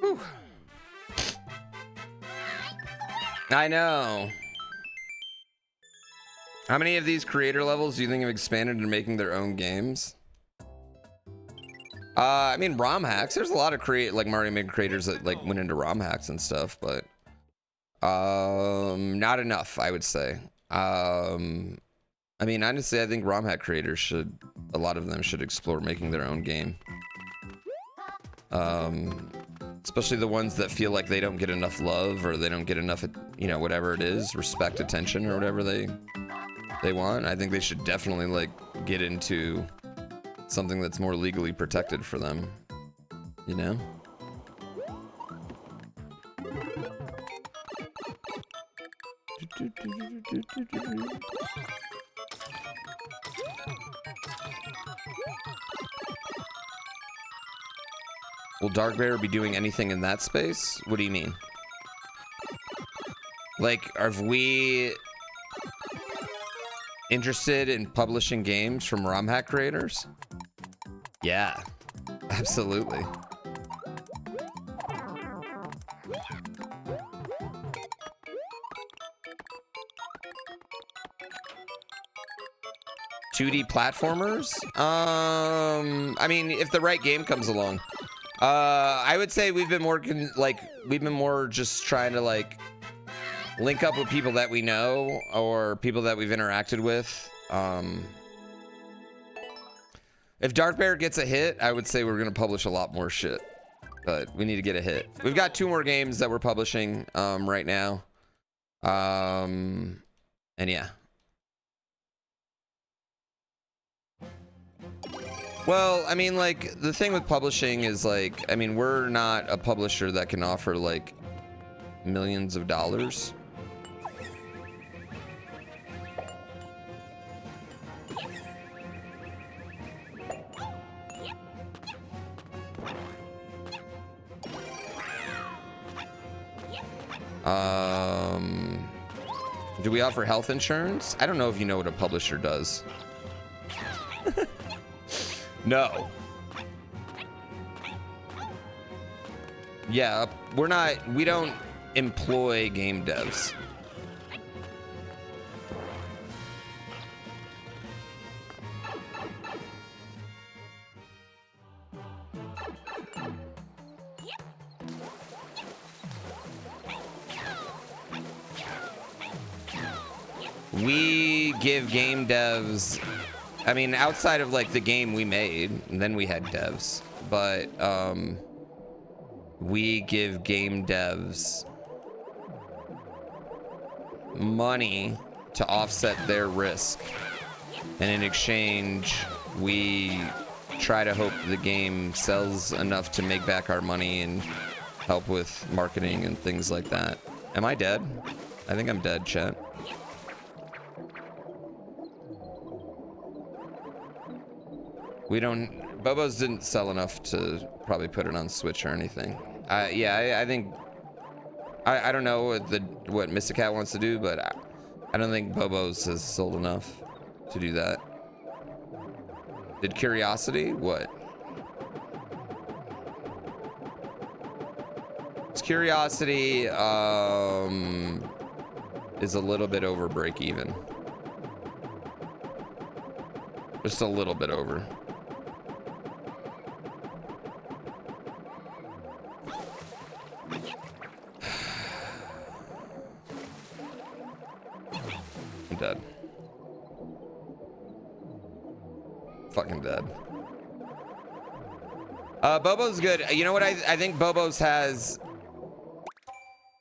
Whew. I know. How many of these creator levels do you think have expanded into making their own games? I mean, ROM hacks. There's a lot of like Mario Maker creators that like went into ROM hacks and stuff, but not enough, I would say. I mean, honestly, I think ROM hack creators should, a lot of them should explore making their own game. Especially the ones that feel like they don't get enough love, or they don't get enough, you know, whatever it is, respect, attention, or whatever they want. I think they should definitely like get into something that's more legally protected for them, you know? Will DarkBear be doing anything in that space? What do you mean? Like, are we interested in publishing games from ROM hack creators? Yeah, absolutely. $2D platformers? I mean, if the right game comes along. I would say we've been working, like, we've been more just trying to, like, link up with people that we know or people that we've interacted with. If DarkBear gets a hit, I would say we're going to publish a lot more shit. But we need to get a hit. We've got 2 more games that we're publishing right now. And yeah. Well, I mean, like, the thing with publishing is, like, I mean, we're not a publisher that can offer, like, millions of dollars. Do we offer health insurance? I don't know if you know what a publisher does. No. Yeah, we don't employ game devs. We give game devs, I mean, outside of like the game we made, and then we had devs, but we give game devs money to offset their risk, and in exchange we try to hope the game sells enough to make back our money and help with marketing and things like that. Am I dead? I think I'm dead, chat. We don't... Bobo's didn't sell enough to probably put it on Switch or anything. Yeah, I think... I don't know what Mr. Cat wants to do, but I don't think Bobo's has sold enough to do that. Did Curiosity? What? Curiosity is a little bit over break even. Just a little bit over. I'm dead. Fucking dead. Bobo's good. You know what I think Bobo's has...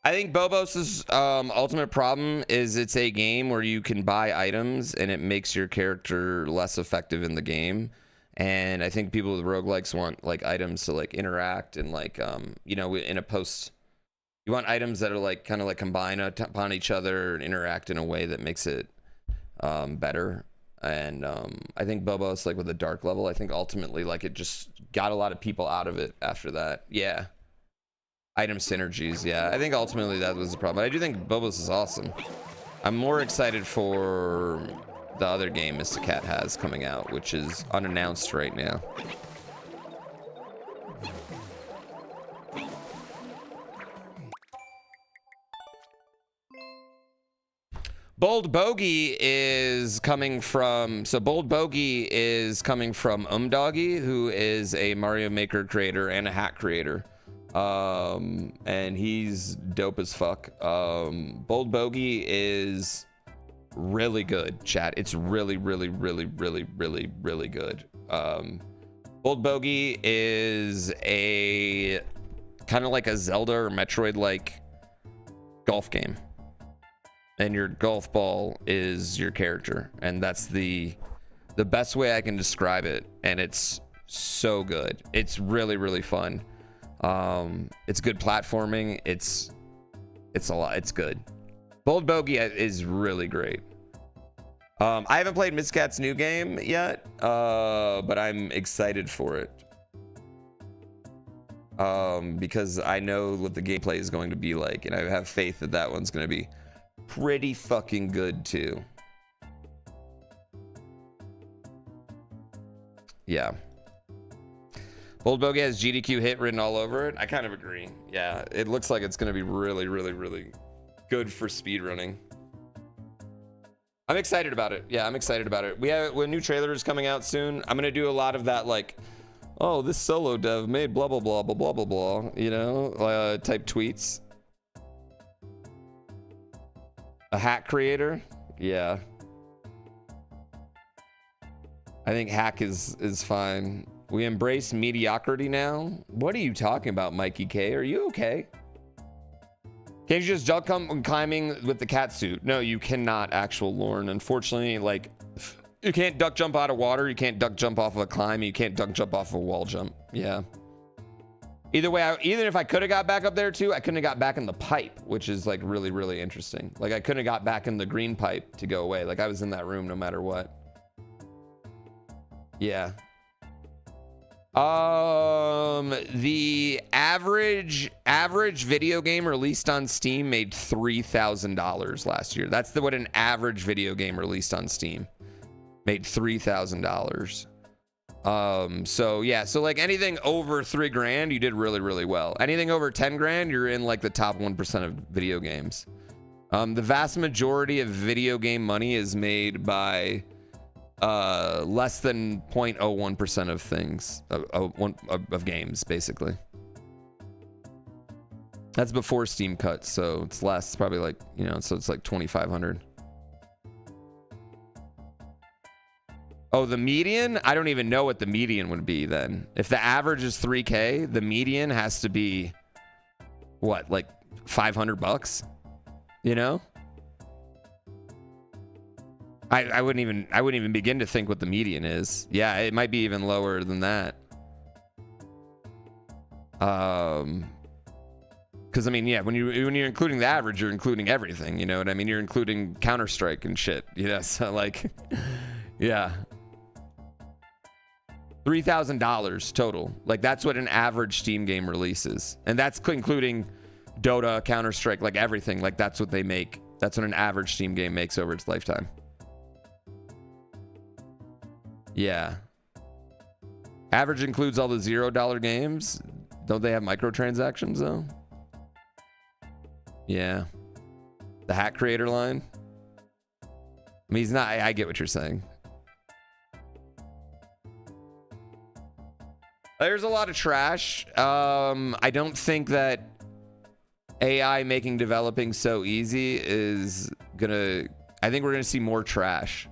I think Bobos' ultimate problem is it's a game where you can buy items and it makes your character less effective in the game. And I think people with roguelikes want like items to like interact and like, you know, in a post, you want items that are like kind of like combine upon each other and interact in a way that makes it better. And I think Bobos, like with the dark level, I think ultimately like it just got a lot of people out of it after that. Yeah. Item synergies, yeah. I think ultimately that was the problem. I do think Bobos is awesome. I'm more excited for the other game Mr. Cat has coming out, which is unannounced right now. Bold Bogey is coming from... So Bold Bogey is coming from Umdoggy, who is a Mario Maker creator and a hack creator. And he's dope as fuck. Bold Bogey is really good, chat. It's really, really, really, really, really, really good. Bold Bogey is a kind of like a Zelda or Metroid-like golf game. And your golf ball is your character. And that's the best way I can describe it. And it's so good. It's really, really fun. It's good platforming. It's a lot. It's good. Bold Bogey is really great. I haven't played Miss Cat's new game yet, but I'm excited for it. Because I know what the gameplay is going to be like, and I have faith that that one's going to be pretty fucking good too. Yeah. Bold Bogey has GDQ hit written all over it. I kind of agree. Yeah, it looks like it's going to be really, really, really good for speedrunning. I'm excited about it. Yeah, I'm excited about it. We have a new trailer is coming out soon. I'm going to do a lot of that, like, oh, this solo dev made blah, blah, blah, blah, blah, blah, blah, you know, type tweets. A hack creator? Yeah. I think hack is fine. We embrace mediocrity now? What are you talking about, Mikey K? Are you okay? Can't you just jump climbing with the cat suit? No, you cannot, actual Lorne. Unfortunately, like, you can't duck jump out of water. You can't duck jump off of a climb. You can't duck jump off of a wall jump. Yeah. Either way, even if I could have got back up there too, I couldn't have got back in the pipe, which is like really, really interesting. Like I couldn't have got back in the green pipe to go away. Like I was in that room no matter what. Yeah. The average video game released on Steam made $3,000 last year. That's what an average video game released on Steam made $3,000. So yeah, so like anything over $3,000, you did really, really well. Anything over 10 grand, you're in like the top 1% of video games. The vast majority of video game money is made by less than 0.01% of things of games, basically. That's before Steam cuts, so it's less. It's probably like, you know, so it's like 2,500. Oh, the median? I don't even know what the median would be then. If the average is 3K, the median has to be what, like $500? You know? I wouldn't even begin to think what the median is. Yeah, it might be even lower than that. Because I mean, yeah, when you're including the average, you're including everything. You know what I mean? You're including Counter-Strike and shit. You know, so like, yeah, $3,000 total. Like that's what an average Steam game releases, and that's including Dota, Counter-Strike, like everything. Like that's what they make. That's what an average Steam game makes over its lifetime. Yeah. Average includes all the $0 games. Don't they have microtransactions though? Yeah. The hat creator line. I mean, he's not. I get what you're saying. There's a lot of trash. I don't think that AI making developing so easy is gonna. I think we're gonna see more trash.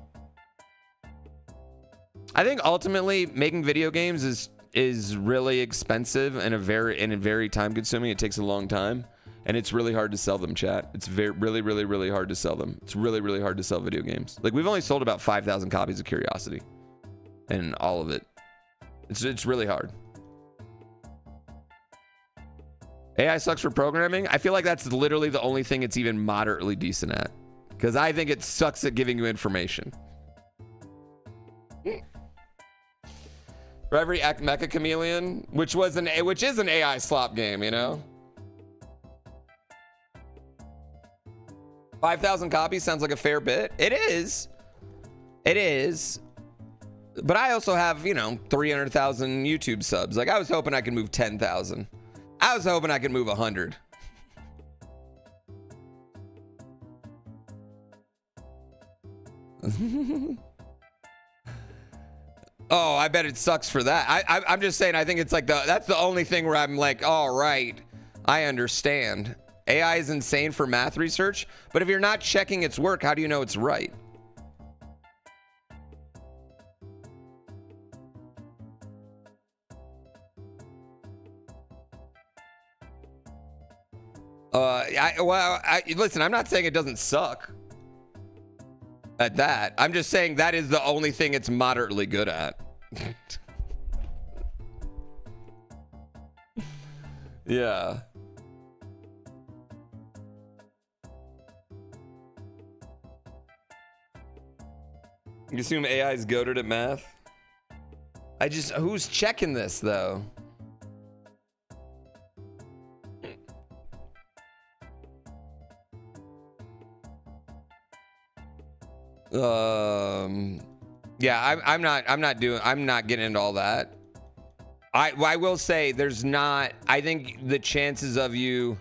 I think ultimately making video games is really expensive and very time consuming. It takes a long time. And it's really hard to sell them, chat. It's really hard to sell them. It's really hard to sell video games. Like we've only sold about 5,000 copies of Curiosity, and all of it. It's really hard. AI sucks for programming. I feel like that's literally the only thing it's even moderately decent at, because I think it sucks at giving you information. For every Mecha Chameleon, which is an AI slop game, you know. 5,000 copies sounds like a fair bit. It is. It is. But I also have, you know, 300,000 YouTube subs. Like I was hoping I could move 10,000. I was hoping I could move 100. Oh, I bet it sucks for that. I'm just saying, I think it's like that's the only thing where I'm like, all right, I understand. AI is insane for math research, but if you're not checking its work, how do you know it's right? Listen, I'm not saying it doesn't suck at that. I'm just saying that is the only thing it's moderately good at. Yeah. You assume AI is goated at math? Who's checking this though? Yeah, I'm not getting into all that. I will say I think the chances of you,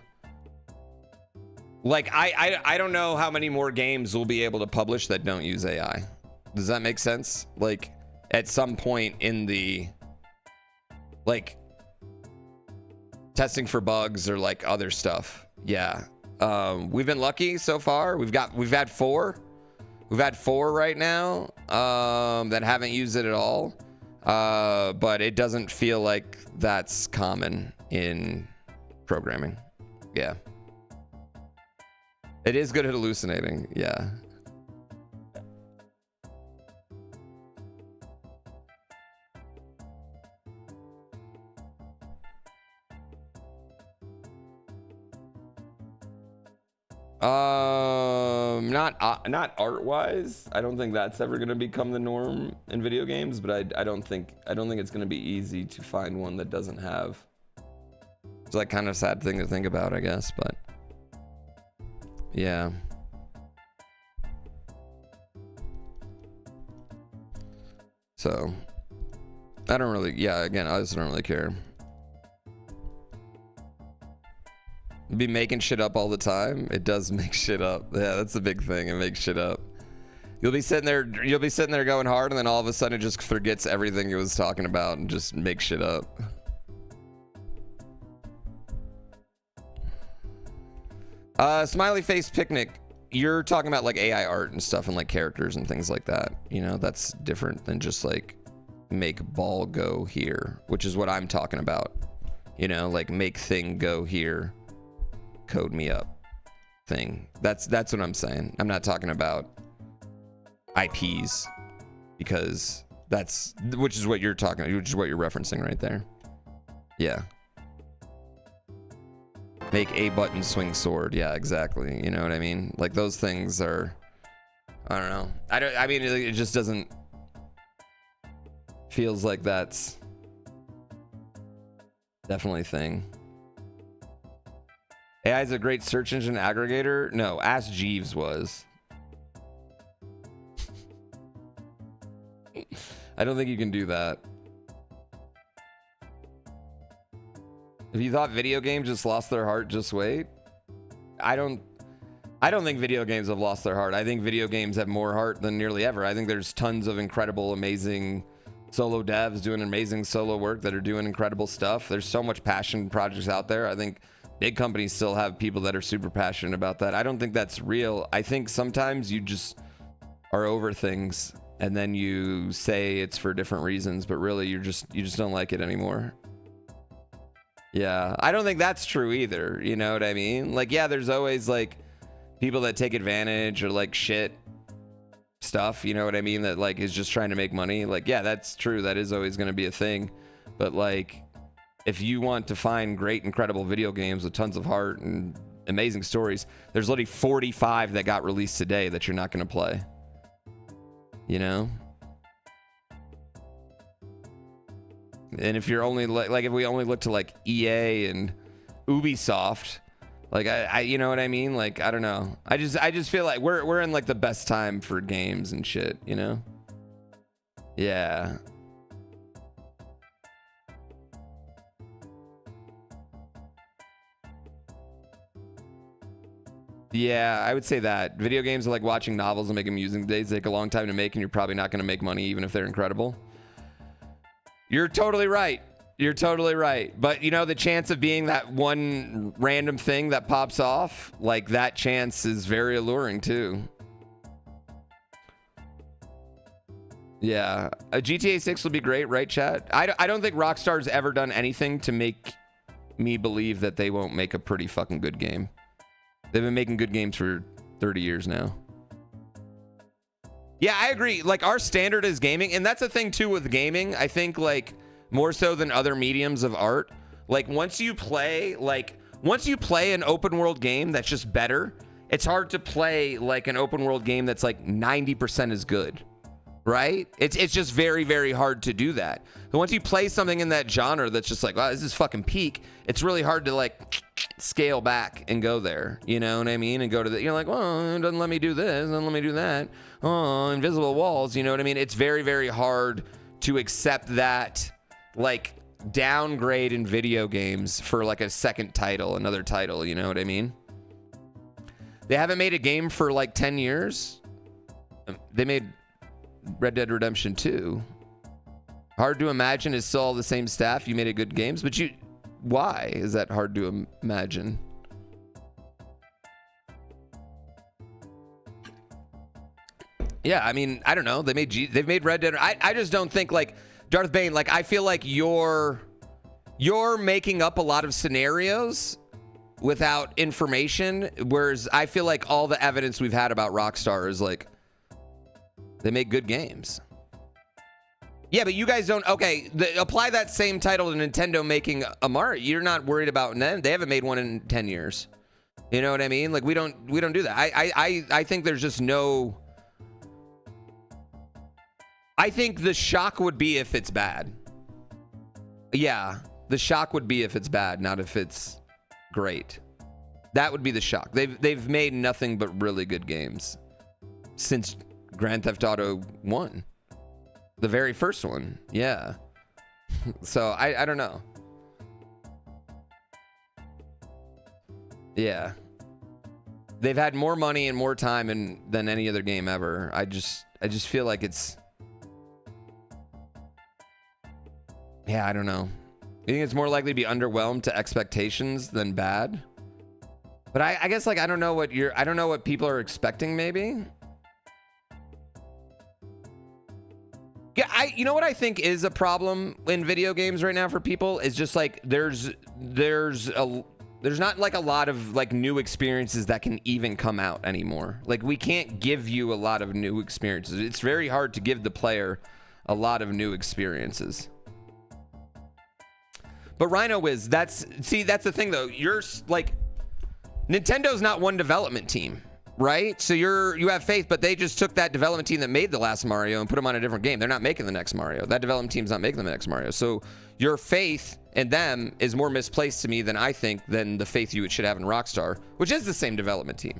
like, I don't know how many more games we'll be able to publish that don't use AI. Does that make sense? Like, at some point in the, like, testing for bugs or like other stuff. Yeah. We've been lucky so far. We've had 4. We've had 4 right now that haven't used it at all. But it doesn't feel like that's common in programming. Yeah. It is good at hallucinating. Yeah. Not art-wise. I don't think that's ever going to become the norm in video games, but I don't think it's going to be easy to find one that doesn't have. It's like kind of sad thing to think about, I guess, but yeah. So I don't really, yeah, again, I just don't really care. Be making shit up all the time. It does make shit up. Yeah, that's the big thing. It makes shit up. You'll be sitting there going hard, and then all of a sudden it just forgets everything it was talking about and just makes shit up. Smiley face picnic. You're talking about like AI art and stuff and like characters and things like that. You know, that's different than just like make ball go here, which is what I'm talking about. You know, like make thing go here. Code me up thing. That's what I'm saying. I'm not talking about IPs, because which is what you're referencing right there. Yeah. Make a button swing sword. Yeah, exactly. You know what I mean? Like those things are, I don't know. I mean, it just doesn't, feels like that's definitely a thing. AI is a great search engine aggregator. No, Ask Jeeves was. I don't think you can do that. If you thought video games just lost their heart, just wait. I don't think video games have lost their heart. I think video games have more heart than nearly ever. I think there's tons of incredible, amazing solo devs doing amazing solo work that are doing incredible stuff. There's so much passion projects out there. I think big companies still have people that are super passionate about that. I don't think that's real. I think sometimes you just are over things and then you say it's for different reasons, but really you just don't like it anymore. Yeah, I don't think that's true either. You know what I mean? Like, yeah, there's always like people that take advantage or like shit stuff, you know what I mean, that like is just trying to make money. Like, yeah, that's true. That is always going to be a thing. But like, if you want to find great, incredible video games with tons of heart and amazing stories, there's literally 45 that got released today that you're not going to play. You know? And if you're only like if we only look to like EA and Ubisoft, like I you know what I mean? Like, I don't know. I just feel like we're in like the best time for games and shit, you know? Yeah. Yeah, I would say that. Video games are like watching novels and making music days. They take a long time to make and you're probably not going to make money even if they're incredible. You're totally right. You're totally right. But, you know, the chance of being that one random thing that pops off, like that chance is very alluring too. Yeah. A GTA 6 will be great, right, chat? I don't think Rockstar's ever done anything to make me believe that they won't make a pretty fucking good game. They've been making good games for 30 years now. Yeah, I agree. Like, our standard is gaming, and that's the thing too with gaming. I think like more so than other mediums of art. Like once you play an open world game that's just better, it's hard to play like an open world game that's like 90% as good, right? It's just very, very hard to do that. But once you play something in that genre that's just like, wow, this is fucking peak, it's really hard to like scale back and go there, you know what I mean? And go to you're like, well, it doesn't let me do this, doesn't let me do that. Oh, invisible walls, you know what I mean? It's very, very hard to accept that like downgrade in video games for like a second title, another title, you know what I mean? They haven't made a game for like 10 years. They made Red Dead Redemption 2. Hard to imagine is still all the same staff. You made a good games, but why is that hard to imagine? Yeah, I mean, I don't know. They've made Red Dead. I just don't think like Darth Bane. Like, I feel like you're making up a lot of scenarios without information, whereas I feel like all the evidence we've had about Rockstar is like they make good games. Yeah, but you guys don't. Okay, apply that same title to Nintendo making a Mario. You're not worried about them. They haven't made one in 10 years. You know what I mean? Like we don't do that. I think there's just no. I think the shock would be if it's bad. Yeah, the shock would be if it's bad, not if it's great. That would be the shock. They've made nothing but really good games since Grand Theft Auto 1. The very first one. Yeah. So I don't know. Yeah. They've had more money and more time than any other game ever. I just feel like it's. Yeah, I don't know. You think it's more likely to be underwhelmed to expectations than bad? But I guess like I don't know what people are expecting maybe. Yeah, you know what I think is a problem in video games right now for people is just like there's There's not like a lot of like new experiences that can even come out anymore. Like we can't give you a lot of new experiences. It's very hard to give the player a lot of new experiences. But Rhino Wiz, that's the thing though. You're like, Nintendo's not one development team, right? So you have faith, but they just took that development team that made the last Mario and put them on a different game. They're not making the next Mario. That development team's not making the next Mario. So your faith in them is more misplaced to me than I think than the faith you should have in Rockstar, which is the same development team,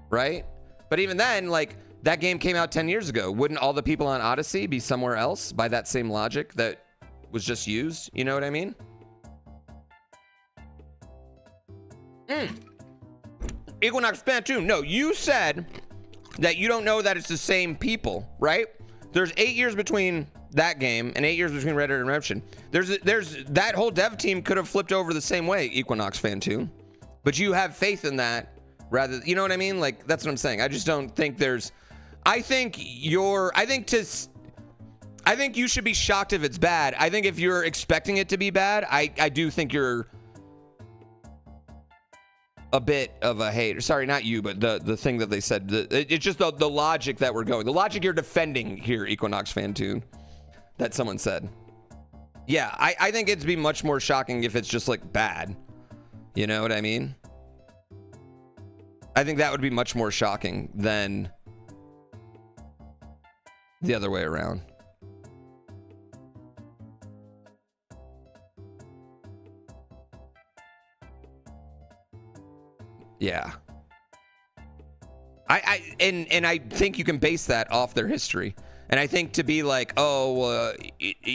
right? But even then, like, that game came out 10 years ago. Wouldn't all the people on Odyssey be somewhere else by that same logic that was just used? You know what I mean? Equinox Phantom, no, you said that you don't know that it's the same people, right? There's 8 years between that game and 8 years between Red Dead Redemption. There's that whole dev team could have flipped over the same way, Equinox Phantom, but you have faith in that rather, you know what I mean? Like, that's what I'm saying. I just don't think there's, I think you should be shocked if it's bad. I think if you're expecting it to be bad, I do think you're a bit of a hater. Sorry, not you, but the thing that they said. It's just the logic that we're going. The logic you're defending here, Equinox Phantom, that someone said. Yeah, I think it'd be much more shocking if it's just like bad. You know what I mean? I think that would be much more shocking than the other way around. Yeah. I think you can base that off their history. And I think to be like, oh,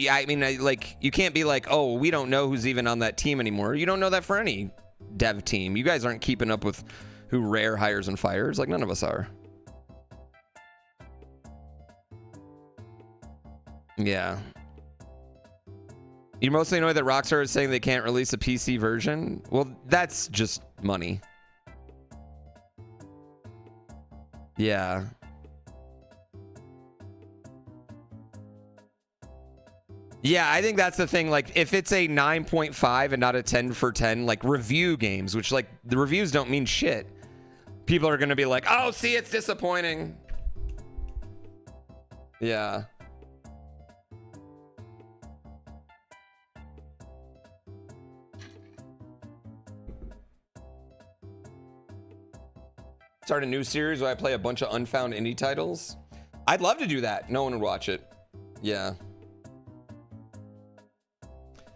I mean, like, you can't be like, oh, we don't know who's even on that team anymore. You don't know that for any dev team. You guys aren't keeping up with who Rare hires and fires. Like, none of us are. Yeah. You're mostly annoyed that Rockstar is saying they can't release a PC version? Well, that's just money. Yeah. Yeah, I think that's the thing. Like, if it's a 9.5 and not a 10 for 10, like review games, which like the reviews don't mean shit. People are going to be like, oh, see, it's disappointing. Yeah. Start a new series where I play a bunch of unfound indie titles. I'd love to do that. No one would watch it. Yeah.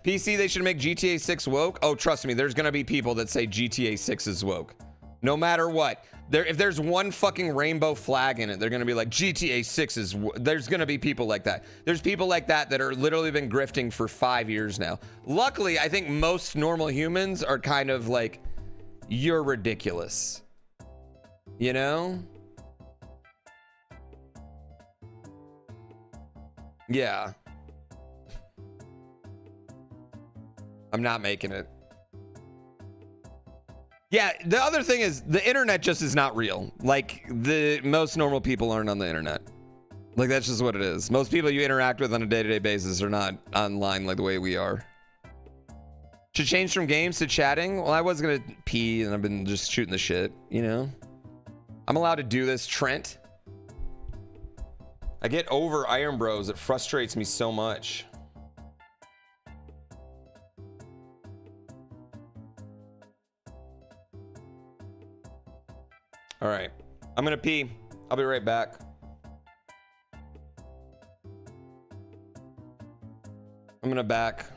PC, they should make GTA 6 woke. Oh, trust me, there's gonna be people that say GTA 6 is woke. No matter what. If there's one fucking rainbow flag in it, they're gonna be like, GTA 6 is there's gonna be people like that. There's people like that that are literally been grifting for 5 years now. Luckily, I think most normal humans are kind of like, you're ridiculous. You know? Yeah. I'm not making it. Yeah, the other thing is the internet just is not real. Like, the most normal people aren't on the internet. Like, that's just what it is. Most people you interact with on a day-to-day basis are not online like the way we are. Should change from games to chatting? Well, I was gonna pee and I've been just shooting the shit, you know? I'm allowed to do this, Trent. I get over IronBROS. It frustrates me so much. All right, I'm gonna pee. I'll be right back. I'm gonna back.